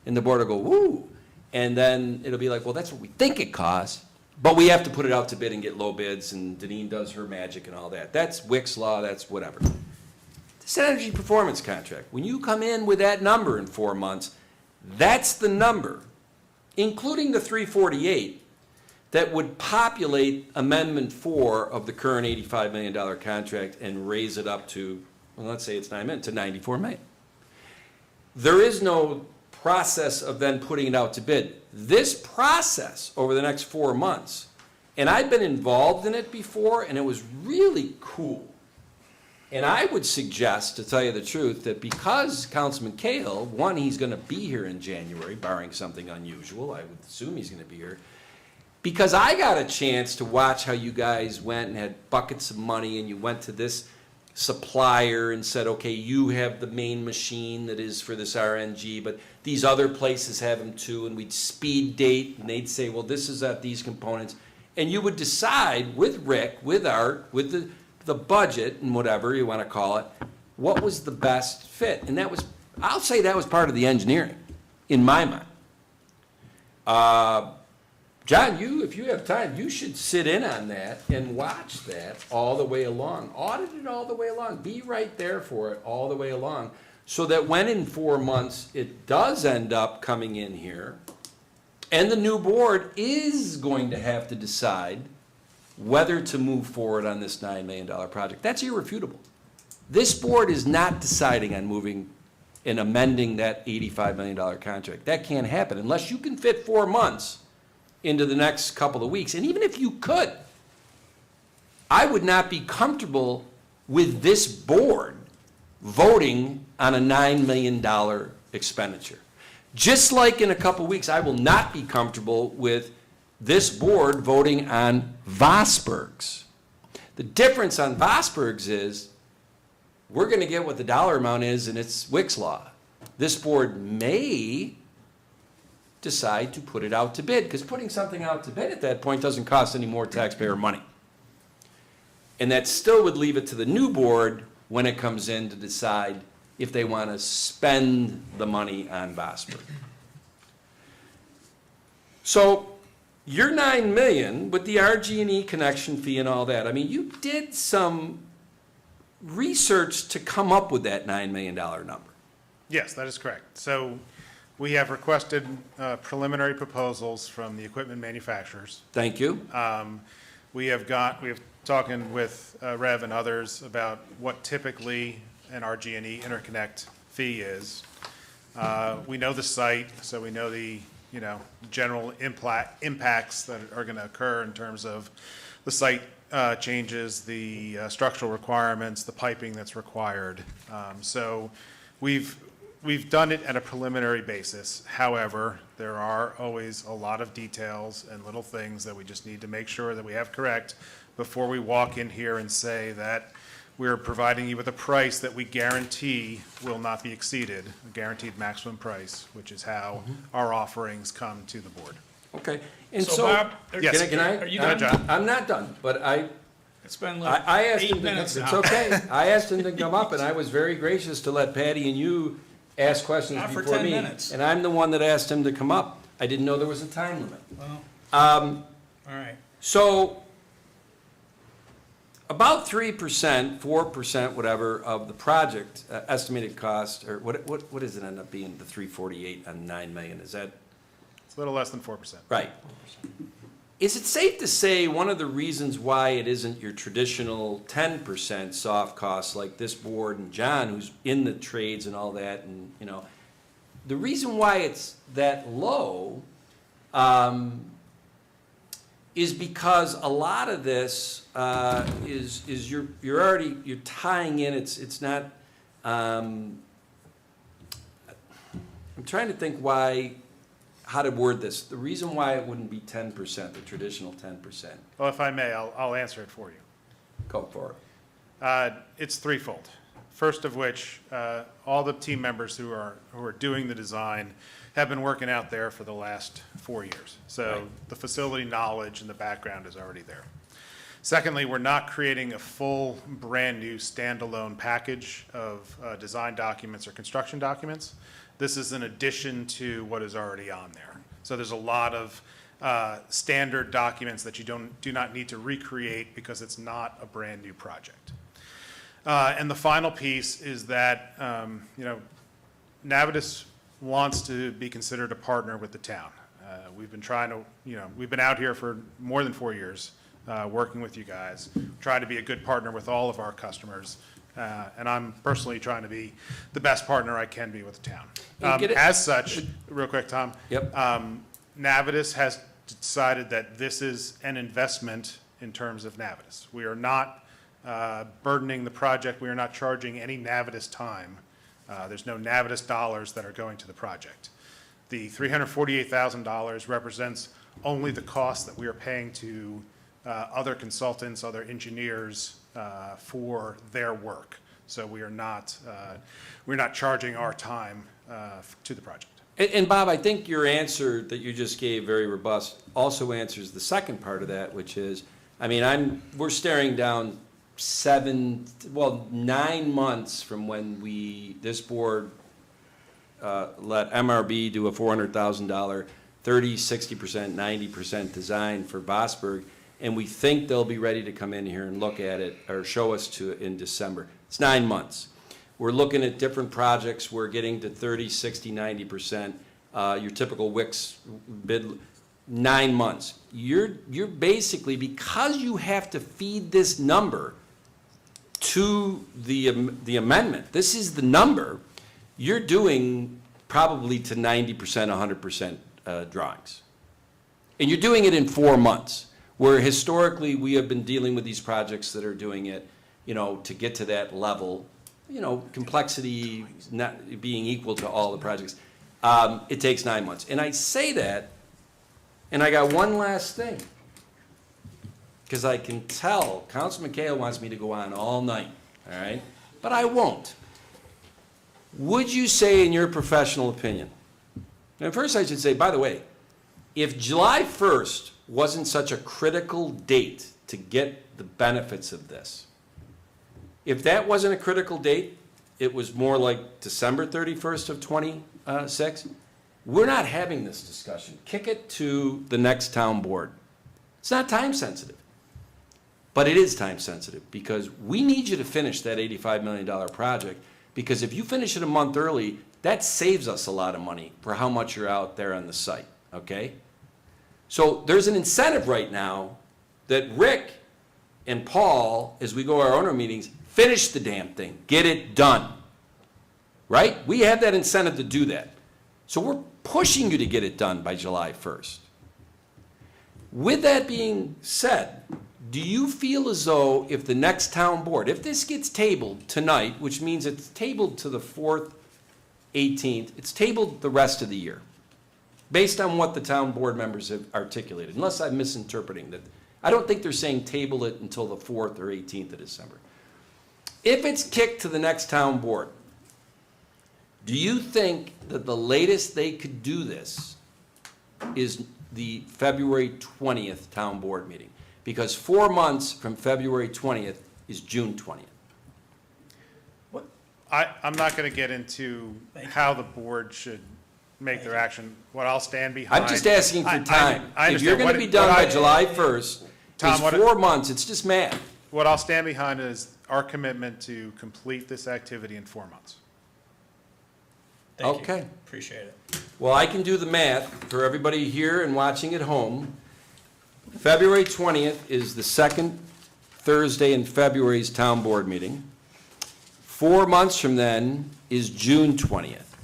And the board will go, woo, and then it'll be like, well, that's what we think it costs, but we have to put it out to bid and get low bids, and Deneen does her magic and all that. That's Wick's law, that's whatever. This energy performance contract, when you come in with that number in 4 months, that's the number, including the 348, that would populate Amendment 4 of the current $85 million contract and raise it up to, well, let's say it's $9 million, to $94 million. There is no process of then putting it out to bid. This process over the next 4 months, and I've been involved in it before, and it was really cool. And I would suggest, to tell you the truth, that because Councilman Cahill, one, he's going to be here in January, barring something unusual. I would assume he's going to be here. Because I got a chance to watch how you guys went and had buckets of money and you went to this supplier and said, okay, you have the main machine that is for this RNG, but these other places have them too, and we'd speed date, and they'd say, well, this is at these components. And you would decide with Rick, with Art, with the budget and whatever you want to call it, what was the best fit. And that was, I'll say that was part of the engineering, in my mind. John, if you have time, you should sit in on that and watch that all the way along. Audit it all the way along. Be right there for it all the way along. So that when in 4 months it does end up coming in here, and the new board is going to have to decide whether to move forward on this $9 million project. That's irrefutable. This board is not deciding on moving and amending that $85 million contract. That can't happen unless you can fit 4 months into the next couple of weeks. And even if you could, I would not be comfortable with this board voting on a $9 million expenditure. Just like in a couple of weeks, I will not be comfortable with this board voting on Vosburgh's. The difference on Vosburgh's is we're going to get what the dollar amount is, and it's Wick's Law. This board may decide to put it out to bid, because putting something out to bid at that point doesn't cost any more taxpayer money. And that still would leave it to the new board when it comes in to decide if they want to spend the money on Vosburgh. So your $9 million with the RG&E connection fee and all that, I mean, you did some research to come up with that $9 million number.
Yes, that is correct. So we have requested preliminary proposals from the equipment manufacturers.
Thank you.
We have talking with Rev and others about what typically an RG&E interconnect fee is. We know the site, so we know the, general impacts that are going to occur in terms of the site changes, the structural requirements, the piping that's required. So we've done it at a preliminary basis. However, there are always a lot of details and little things that we just need to make sure that we have correct before we walk in here and say that we're providing you with a price that we guarantee will not be exceeded, a guaranteed maximum price, which is how our offerings come to the board.
Okay. And
So Bob,
Yes.
Can I?
Are you
Go ahead,
done?
John.
I'm not done, but
It's been
I
like
asked
8
him to,
minutes
it's
now.
okay. I asked him to come up, and I was very gracious to let Patty and you ask questions
Not for
before
10
me.
minutes.
And I'm the one that asked him to come up. I didn't know there was a time limit.
Well, all right.
So about 3%, 4%, whatever, of the project estimated cost, or what does it end up being, the 348 on 9 million? Is that
It's a little less than 4%.
right? Is it safe to say one of the reasons why it isn't your traditional 10% soft costs like this board and John, who's in the trades and all that, and, the reason why it's that low is because a lot of this is you're tying in, it's not, I'm trying to think how to word this. The reason why it wouldn't be 10%, the traditional 10%.
Well, if I may, I'll answer it for you.
Go for it.
It's threefold. First of which, all the team members who are doing the design have been working out there for the last 4 years. So
Right.
the facility knowledge and the background is already there. Secondly, we're not creating a full, brand-new standalone package of design documents or construction documents. This is in addition to what is already on there. So there's a lot of standard documents that you do not need to recreate because it's not a brand-new project. And the final piece is that, Navitas wants to be considered a partner with the town. We've been trying to, we've been out here for more than 4 years, working with you guys, trying to be a good partner with all of our customers. And I'm personally trying to be the best partner I can be with the town.
And get it-
As such, real quick, Tom.
Yep.
Navitas has decided that this is an investment in terms of Navitas. We are not burdening the project. We are not charging any Navitas time. There's no Navitas dollars that are going to the project. The $348,000 represents only the cost that we are paying to other consultants, other engineers for their work. So we're not charging our time to the project.
And Bob, I think your answer that you just gave, very robust, also answers the second part of that, which is, I mean, we're staring down 9 months from when this board let MRB do a $400,000, 30, 60%, 90% design for Bosberg, and we think they'll be ready to come in here and look at it, or show us to it in December. It's 9 months. We're looking at different projects, we're getting to 30, 60, 90%. Your typical Wix bid, 9 months. You're basically, because you have to feed this number to the amendment, this is the number, you're doing probably to 90%, 100% drawings. And you're doing it in 4 months, where historically we have been dealing with these projects that are doing it, to get to that level, complexity not being equal to all the projects. It takes 9 months. And I say that, and I got one last thing. Because I can tell Councilman Cahill wants me to go on all night, all right? But I won't. Would you say, in your professional opinion, and first I should say, by the way, if July 1st wasn't such a critical date to get the benefits of this, if that wasn't a critical date, it was more like December 31st of 26, we're not having this discussion. Kick it to the next town board. It's not time sensitive. But it is time sensitive, because we need you to finish that $85 million project, because if you finish it a month early, that saves us a lot of money for how much you're out there on the site, okay? So there's an incentive right now that Rick and Paul, as we go to our owner meetings, finish the damn thing, get it done, right? We have that incentive to do that. So we're pushing you to get it done by July 1st. With that being said, do you feel as though if the next town board, if this gets tabled tonight, which means it's tabled to the 4th, 18th, it's tabled the rest of the year, based on what the town board members have articulated, unless I'm misinterpreting that. I don't think they're saying table it until the 4th or 18th of December. If it's kicked to the next town board, do you think that the latest they could do this is the February 20th town board meeting? Because 4 months from February 20th is June 20th.
I'm not going to get into how the board should make their action. What I'll stand behind.
I'm just asking for time.
I
If you're
understand.
going to be done by July 1st,
Tom,
it's 4 months, it's just math.
What I'll stand behind is our commitment to complete this activity in 4 months.
Thank you.
Okay.
Appreciate it.
Well, I can do the math for everybody here and watching at home. February 20th is the second Thursday in February's town board meeting. 4 months from then is June 20th.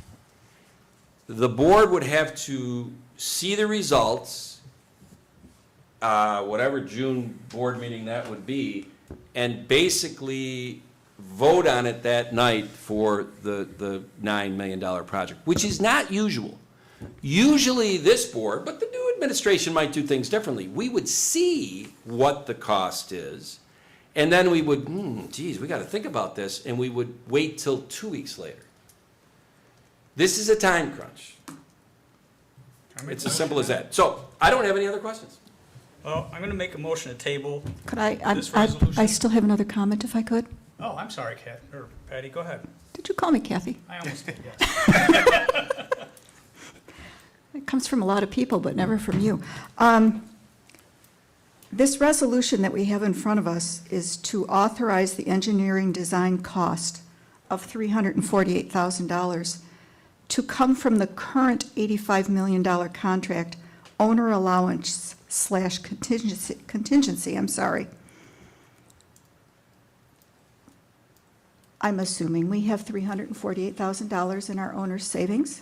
The board would have to see the results, whatever June board meeting that would be, and basically vote on it that night for the $9 million project, which is not usual. Usually this board, but the new administration might do things differently. We would see what the cost is, and then we would, geez, we got to think about this, and we would wait till 2 weeks later. This is a time crunch. It's as simple as that. So I don't have any other questions.
Well, I'm going to make a motion to table
Could I
this resolution.
I still have another comment if I could?
Oh, I'm sorry, Kat, or Patty, go ahead.
Did you call me Kathy?
I almost did, yes.
It comes from a lot of people, but never from you. This resolution that we have in front of us is to authorize the engineering design cost of $348,000 to come from the current $85 million contract owner allowance / contingency, I'm sorry. I'm assuming we have $348,000 in our owner's savings?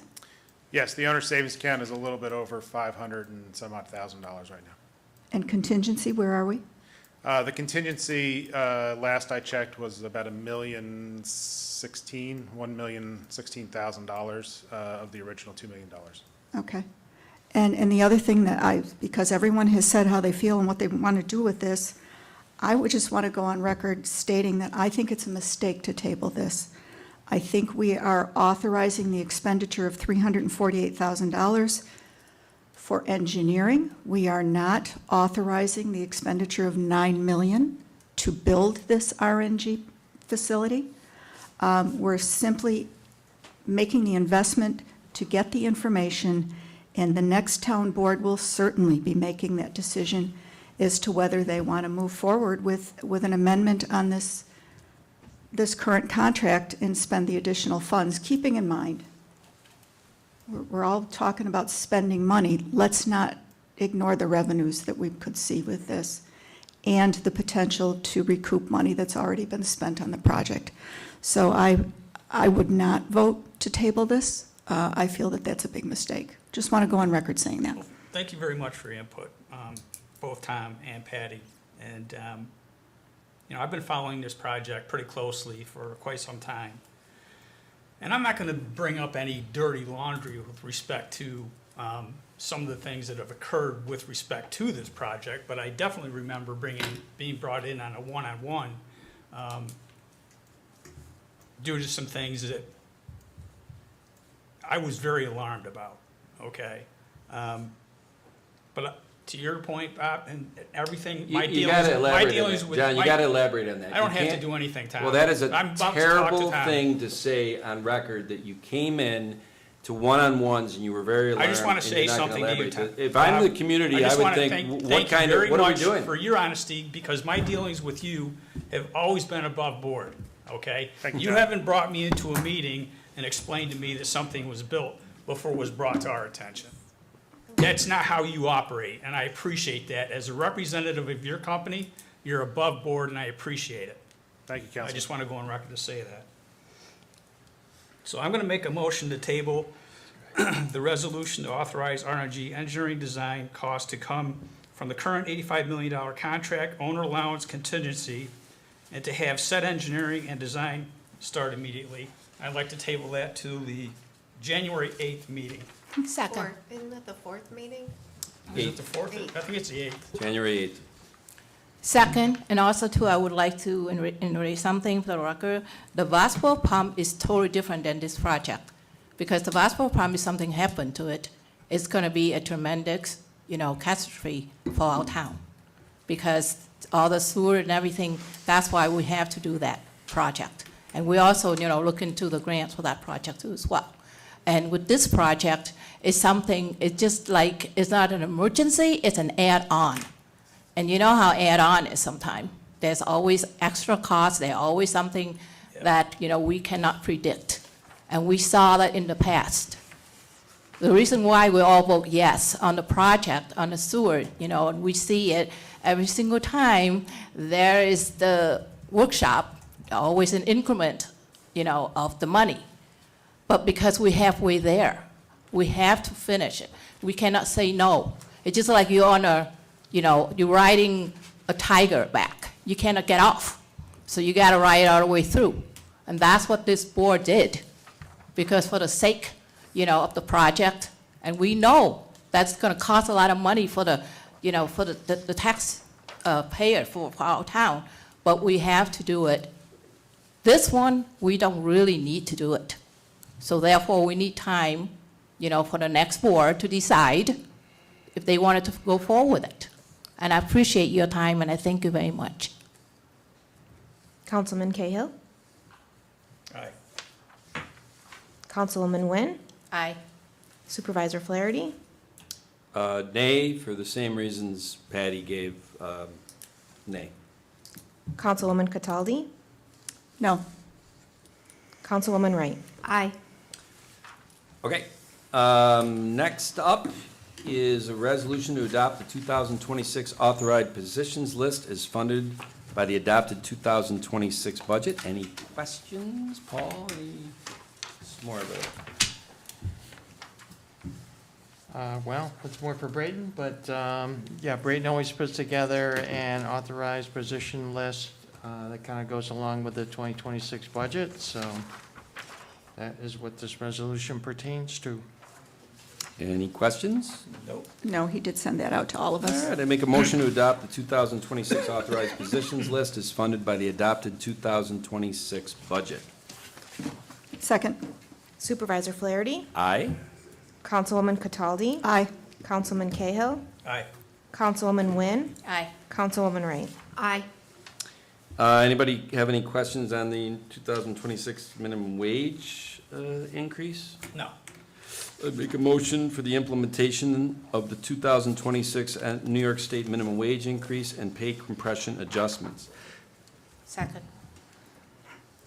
Yes, the owner savings account is a little bit over $500,000 and some odd thousand right now.
And contingency, where are we?
The contingency, last I checked, was about $1,016,000 of the original $2 million.
Okay. And the other thing that because everyone has said how they feel and what they want to do with this, I would just want to go on record stating that I think it's a mistake to table this. I think we are authorizing the expenditure of $348,000 for engineering. We are not authorizing the expenditure of $9 million to build this RNG facility. We're simply making the investment to get the information, and the next town board will certainly be making that decision as to whether they want to move forward with an amendment on this current contract and spend the additional funds, keeping in mind, we're all talking about spending money. Let's not ignore the revenues that we could see with this and the potential to recoup money that's already been spent on the project. So I would not vote to table this. I feel that that's a big mistake. Just want to go on record saying that.
Thank you very much for your input, both Tom and Patty. And, you know, I've been following this project pretty closely for quite some time. And I'm not going to bring up any dirty laundry with respect to some of the things that have occurred with respect to this project, but I definitely remember being brought in on a one-on-one due to some things that I was very alarmed about, okay? But to your point, Bob, and everything, my
You gotta
dealings
elaborate on that.
with...
John, you gotta elaborate on that.
I don't
You
have to
can't-
do anything, Tom.
Well, that is
I'm
a
about to talk to
terrible
Tom.
thing to say on record, that you came in to one-on-ones and you were very alarmed.
I just want to
and
say
you're not gonna
something to you,
elaborate.
Tom.
If I'm the
Bob,
community, I
just
would
wanna
think, what
thank you very
what are we
much
doing?
for your honesty, because my dealings with you have always been above board, okay?
Thank you,
You
Tom.
haven't brought me into a meeting and explained to me that something was built before it was brought to our attention. That's not how you operate, and I appreciate that. As a representative of your company, you're above board, and I appreciate it.
Thank you,
I
Councilman.
just want to go on record to say that. So I'm going to make a motion to table the resolution to authorize RNG engineering design cost to come from the current $85 million contract owner allowance contingency, and to have said engineering and design start immediately. I'd like to table that to the January 8th meeting.
Second.
Isn't that the fourth meeting?
Is it the 4th? I think it's the 8th.
January 8th.
Second, and also too, I would like to enrich something for the record. The Vasco pump is totally different than this project, because the Vasco pump, if something happened to it, it's gonna be a tremendous, you know, catastrophe for our town. Because all the sewer and everything, that's why we have to do that project. And we also, you know, look into the grants for that project too as well. And with this project, it's something, it's just like, it's not an emergency, it's an add-on. And you know how add-on is sometimes. There's always extra costs, there's always something that, you know, we cannot predict. And we saw that in the past. The reason why we all vote yes on the project, on the sewer, you know, and we see it every single time there is the workshop, always an increment, you know, of the money. But because we're halfway there, we have to finish it. We cannot say no. It's just like you're on a, you know, you're riding a tiger back. You cannot get off. So you gotta ride it all the way through. And that's what this board did. Because for the sake, you know, of the project, and we know that's gonna cost a lot of money for the, you know, for the tax payer for our town, but we have to do it. This one, we don't really need to do it. So therefore, we need time, you know, for the next board to decide if they wanted to go forward with it. And I appreciate your time, and I thank you very much.
Councilman Cahill?
Aye.
Councilwoman Nguyen?
Aye.
Supervisor Flaherty?
Nay, for the same reasons Patty gave, nay.
Councilwoman Cataldi?
No.
Councilwoman Wright?
Aye.
Okay, next up is a resolution to adopt the 2026 authorized positions list as funded by the adopted 2026 budget. Any questions, Paul? It's more of
Well, it's more for Braden, but, yeah, Braden always puts together an authorized position list that kind of goes along with the 2026 budget, so that is what this resolution pertains to.
Any questions?
Nope.
No, he did send that out to all of
All
us.
right, I make a motion to adopt the 2026 authorized positions list as funded by the adopted 2026 budget.
Second.
Supervisor Flaherty,
Aye.
Councilwoman Cataldi,
Aye.
Councilman Cahill,
Aye.
Councilwoman Wynn,
Aye.
Councilwoman Wright.
Aye.
Anybody have any questions on the 2026 minimum wage increase?
No.
I'd make a motion for the implementation of the 2026 New York State minimum wage increase and pay compression adjustments.
Second.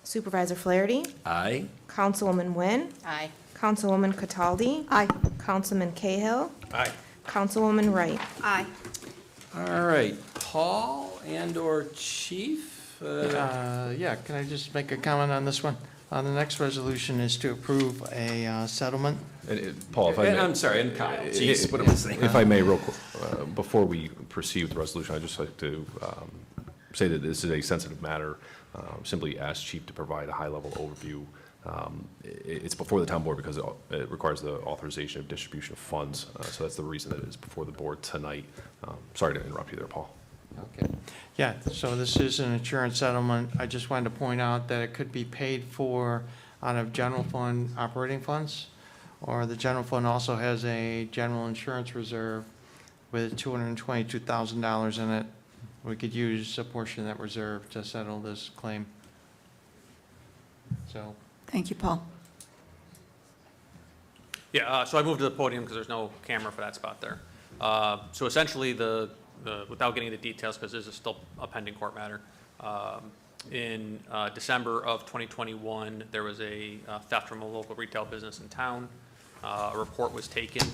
Supervisor Flaherty,
Aye.
Councilwoman Wynn,
Aye.
Councilwoman Cataldi,
Aye.
Councilman Cahill,
Aye.
Councilwoman Wright.
Aye.
All right, Paul and/or Chief?
Yeah, can I just make a comment on this one? The next resolution is to approve a settlement.
Paul, if I may.
I'm sorry, and Kyle. Jeez, what am I saying?
If I may, real quick, before we proceed with the resolution, I'd just like to say that this is a sensitive matter. Simply ask Chief to provide a high-level overview. It's before the town board because it requires the authorization of distribution of funds. So that's the reason that it is before the board tonight. Sorry to interrupt you there, Paul.
Okay. Yeah, so this is an insurance settlement. I just wanted to point out that it could be paid for out of general fund operating funds, or the general fund also has a general insurance reserve with $222,000 in it. We could use a portion of that reserve to settle this claim. So,
Thank you, Paul.
Yeah, so I moved to the podium because there's no camera for that spot there. So essentially, without getting into details, because this is still a pending court matter, in December of 2021, there was a theft from a local retail business in town. A report was taken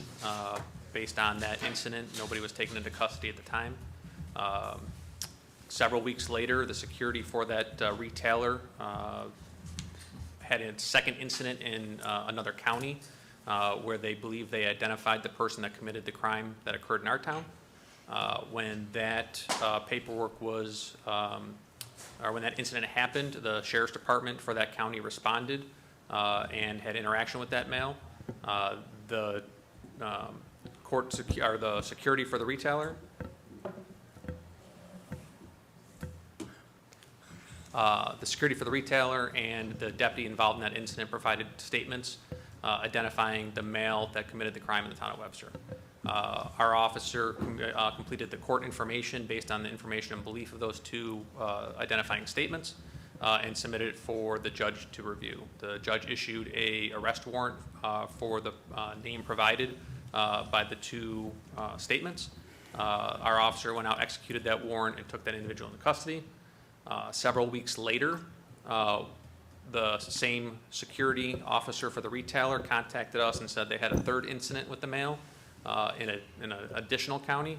based on that incident. Nobody was taken into custody at the time. Several weeks later, the security for that retailer had a second incident in another county where they believe they identified the person that committed the crime that occurred in our town. When that paperwork was, or when that incident happened, the sheriff's department for that county responded and had interaction with that male. The the security for the retailer and the deputy involved in that incident provided statements identifying the male that committed the crime in the town of Webster. Our officer completed the court information based on the information and belief of those two identifying statements and submitted it for the judge to review. The judge issued an arrest warrant for the name provided by the two statements. Our officer went out, executed that warrant, and took that individual into custody. Several weeks later, the same security officer for the retailer contacted us and said they had a third incident with the male in an additional county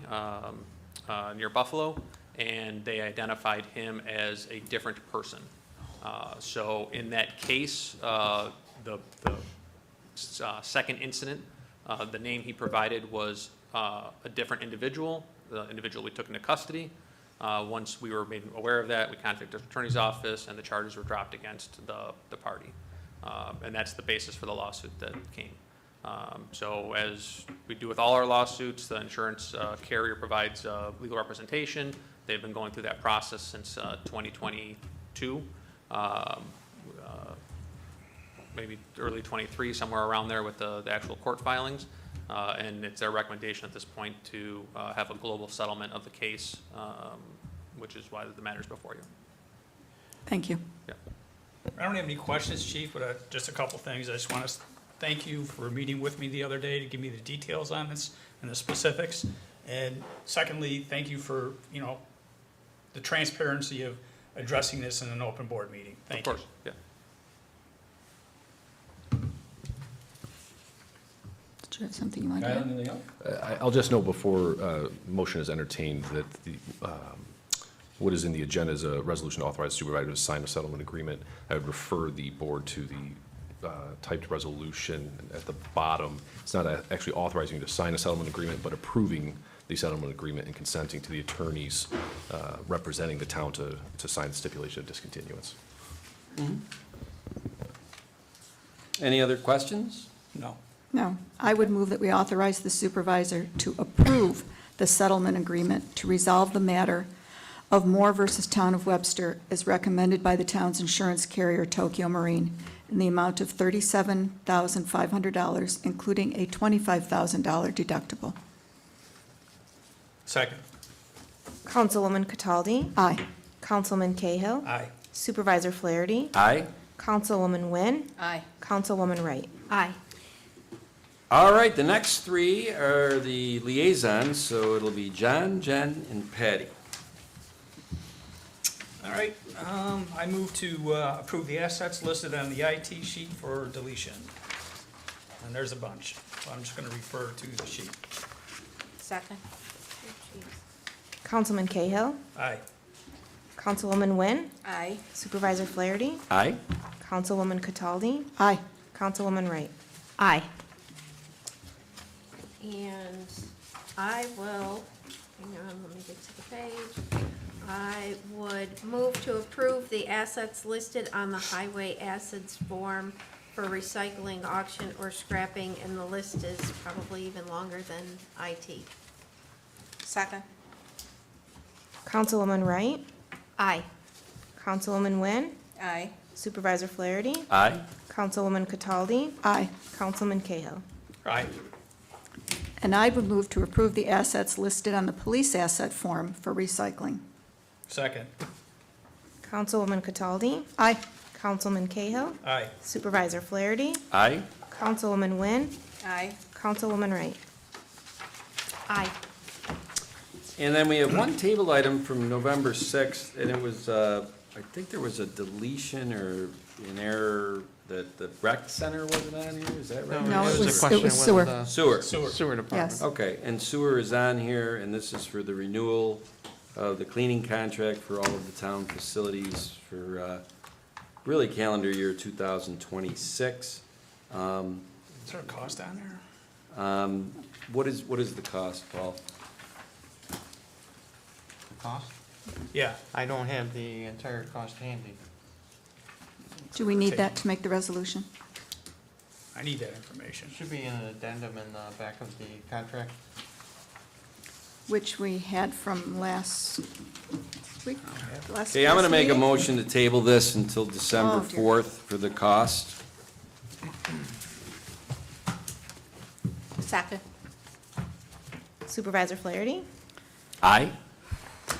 near Buffalo, and they identified him as a different person. So in that case, the second incident, the name he provided was a different individual, the individual we took into custody. Once we were made aware of that, we contacted the attorney's office, and the charges were dropped against the party. And that's the basis for the lawsuit that came. So as we do with all our lawsuits, the insurance carrier provides legal representation. They've been going through that process since 2022, maybe early 23, somewhere around there with the actual court filings. And it's their recommendation at this point to have a global settlement of the case, which is why the matter's before you.
Thank you.
Yeah.
I don't have any questions, Chief, but just a couple things. I just want to thank you for meeting with me the other day to give me the details on this and the specifics. And secondly, thank you for, the transparency of addressing this in an open board meeting. Thank you.
Of course, yeah.
Did you have something you wanted to
Kyle,
add?
anything else?
I'll just note before motion is entertained that what is in the agenda is a resolution to authorize the supervisor to sign a settlement agreement. I would refer the board to the typed resolution at the bottom. It's not actually authorizing you to sign a settlement agreement, but approving the settlement agreement and consenting to the attorneys representing the town to sign the stipulation of discontinuance.
Any other questions?
No.
No. I would move that we authorize the supervisor to approve the settlement agreement to resolve the matter of Moore versus Town of Webster as recommended by the town's insurance carrier, Tokyo Marine, in the amount of $37,500, including a $25,000 deductible.
Second.
Councilwoman Cataldi?
Aye.
Councilman Cahill?
Aye.
Supervisor Flaherty?
Aye.
Councilwoman Wynn?
Aye.
Councilwoman Wright?
Aye.
All right, the next three are the liaisons, so it'll be John, Jen, and Patty.
All right, I move to approve the assets listed on the IT sheet for deletion. And there's a bunch, so I'm just gonna refer to the sheet.
Second.
Councilman Cahill?
Aye.
Councilwoman Wynn?
Aye.
Supervisor Flaherty?
Aye.
Councilwoman Cataldi?
Aye.
Councilwoman Wright?
Aye. And I will, hang on, let me get to the page. I would move to approve the assets listed on the highway assets form for recycling, auction, or scrapping, and the list is probably even longer than IT.
Second.
Councilwoman Wright?
Aye.
Councilwoman Wynn?
Aye.
Supervisor Flaherty?
Aye.
Councilwoman Cataldi?
Aye.
Councilman Cahill?
Aye.
And I would move to approve the assets listed on the police asset form for recycling.
Second.
Councilwoman Cataldi?
Aye.
Councilman Cahill?
Aye.
Supervisor Flaherty?
Aye.
Councilwoman Wynn?
Aye.
Councilwoman Wright?
Aye.
And then we have one table item from November 6th, and it was, I think there was a deletion or an error that the rec center wasn't on here, is that right?
No, it
a
was
question whether
sewer.
the
Sewer.
Sewer department.
Yes.
Okay, and sewer is on here, and this is for the renewal of the cleaning contract for all of the town facilities for, really calendar year 2026.
Is there a cost on there?
What is the cost, Paul?
Cost?
Yeah.
I don't have the entire cost handy.
Do we need that to make the resolution?
I need that information.
Should be an addendum in the back of the contract.
Which we had from last week?
Okay, I'm gonna make a motion to table this until December
Oh, dear.
4th for the cost.
Second.
Supervisor Flaherty?
Aye.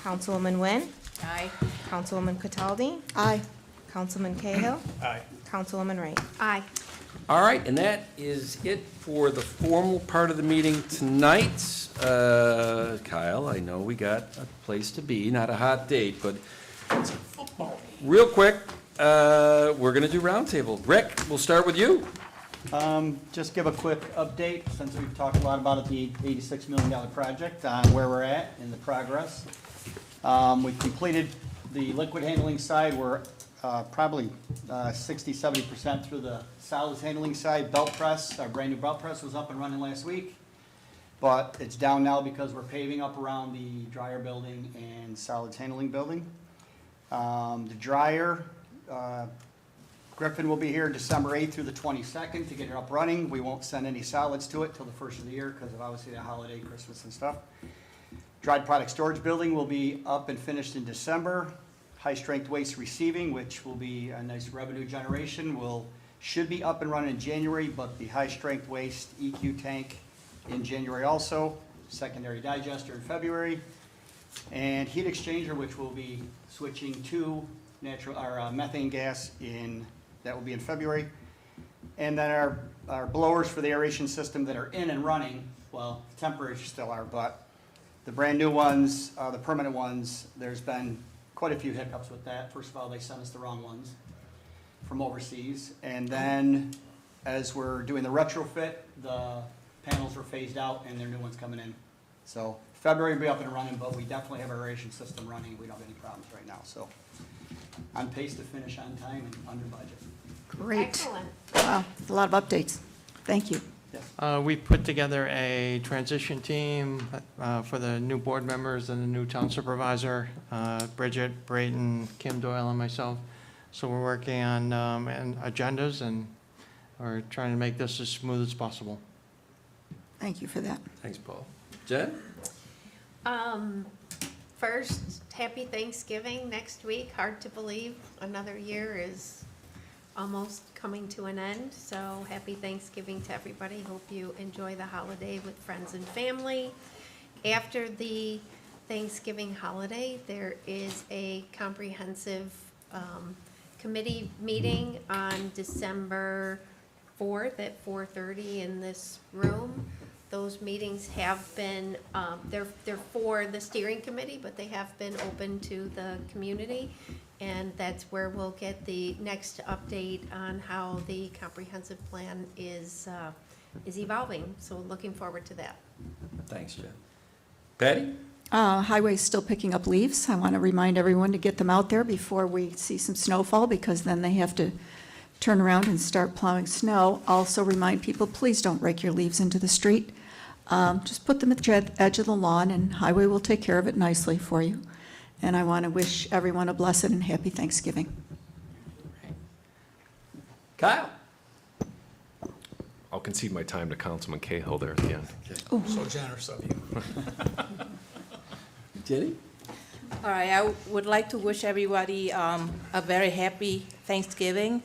Councilwoman Wynn?
Aye.
Councilwoman Cataldi?
Aye.
Councilman Cahill?
Aye.
Councilwoman Wright?
Aye.
All right, and that is it for the formal part of the meeting tonight. Kyle, I know we got a place to be, not a hot date, but real quick, we're gonna do roundtable. Rick, we'll start with you.
Just give a quick update, since we've talked a lot about the $86 million project, on where we're at in the progress. We've completed the liquid handling side. We're probably 60–70% through the solids handling side. Belt press, our brand new belt press was up and running last week, but it's down now because we're paving up around the dryer building and solids handling building. The dryer, Griffin will be here December 8th through the 22nd to get it up running. We won't send any solids to it till the first of the year because of obviously the holiday, Christmas and stuff. Dried product storage building will be up and finished in December. High-strength waste receiving, which will be a nice revenue generation, should be up and running in January, but the high-strength waste EQ tank in January also, secondary digester in February, and heat exchanger, which will be switching to methane gas that will be in February. And then our blowers for the aeration system that are in and running, well, temporary still are, but the brand new ones, the permanent ones, there's been quite a few hiccups with that. First of all, they sent us the wrong ones from overseas. And then as we're doing the retrofit, the panels were phased out and there are new ones coming in. So February will be up and running, but we definitely have our aeration system running. We don't have any problems right now. So on pace to finish on time and under budget.
Great.
Excellent.
Wow, a lot of updates. Thank you.
We put together a transition team for the new board members and the new town supervisor, Bridget, Brayton, Kim Doyle, and myself. So we're working on and agendas, and we're trying to make this as smooth as possible.
Thank you for that.
Thanks, Paul. Jen?
First, happy Thanksgiving next week. Hard to believe another year is almost coming to an end. So happy Thanksgiving to everybody. Hope you enjoy the holiday with friends and family. After the Thanksgiving holiday, there is a comprehensive committee meeting on December 4th at 4:30 in this room. Those meetings have been, they're for the steering committee, but they have been open to the community. And that's where we'll get the next update on how the comprehensive plan is evolving. So looking forward to that.
Thanks, Jen. Patty?
Highway's still picking up leaves. I want to remind everyone to get them out there before we see some snowfall, because then they have to turn around and start plowing snow. Also remind people, please don't rake your leaves into the street. Just put them at the edge of the lawn, and Highway will take care of it nicely for you. And I want to wish everyone a blessed and happy Thanksgiving.
Kyle?
I'll concede my time to Councilman Cahill there at the end.
So generous of you.
Jenny?
All right, I would like to wish everybody a very happy Thanksgiving.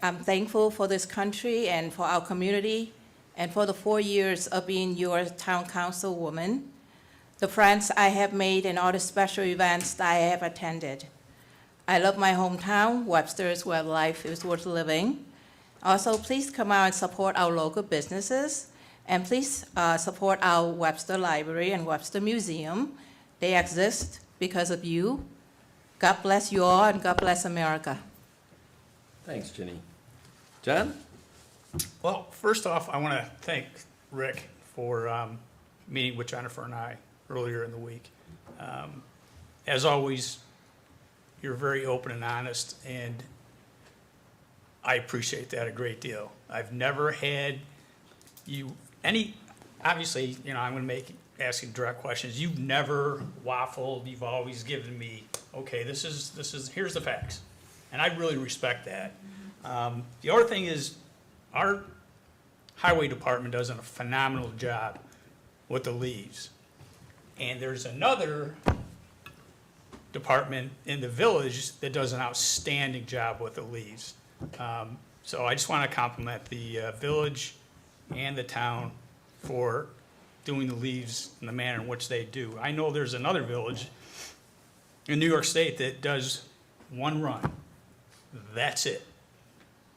I'm thankful for this country and for our community and for the 4 years of being your town councilwoman, the friends I have made and all the special events that I have attended. I love my hometown. Webster is where life is worth living. Also, please come out and support our local businesses, and please support our Webster Library and Webster Museum. They exist because of you. God bless you all, and God bless America.
Thanks, Jenny. John?
Well, first off, I want to thank Rick for meeting with Jennifer and I earlier in the week. As always, you're very open and honest, and I appreciate that a great deal. I've never had you, obviously, I'm going to ask you direct questions. You've never waffled. You've always given me, okay, here's the facts. And I really respect that. The other thing is, our highway department does a phenomenal job with the leaves. And there's another department in the village that does an outstanding job with the leaves. So I just want to compliment the village and the town for doing the leaves in the manner in which they do. I know there's another village in New York State that does one run. That's it.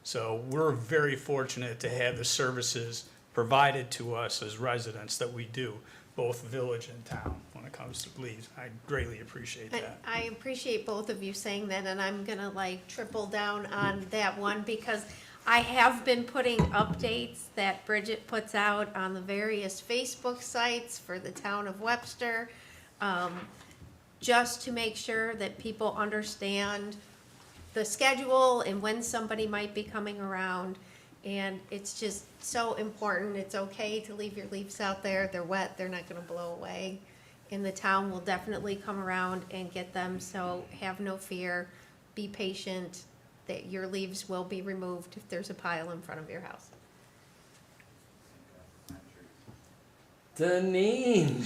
So we're very fortunate to have the services provided to us as residents that we do, both village and town, when it comes to leaves. I greatly appreciate that.
I appreciate both of you saying that, and I'm gonna triple down on that one, because I have been putting updates that Bridget puts out on the various Facebook sites for the town of Webster, just to make sure that people understand the schedule and when somebody might be coming around. And it's just so important. It's okay to leave your leaves out there. They're wet, they're not gonna blow away. And the town will definitely come around and get them, so have no fear. Be patient, that your leaves will be removed if there's a pile in front of your house.
Deneen?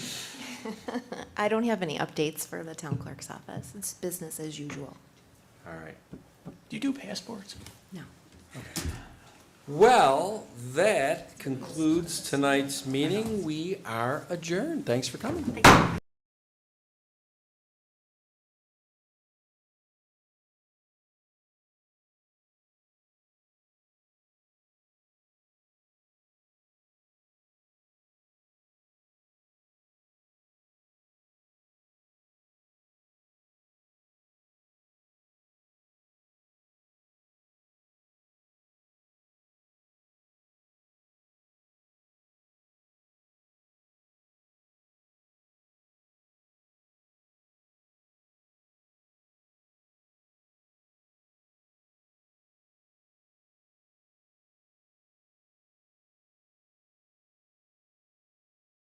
I don't have any updates for the town clerk's office. It's business as usual.
All right.
Do you do passports?
No.
Well, that concludes tonight's meeting. We are adjourned. Thanks for coming.
Thank you.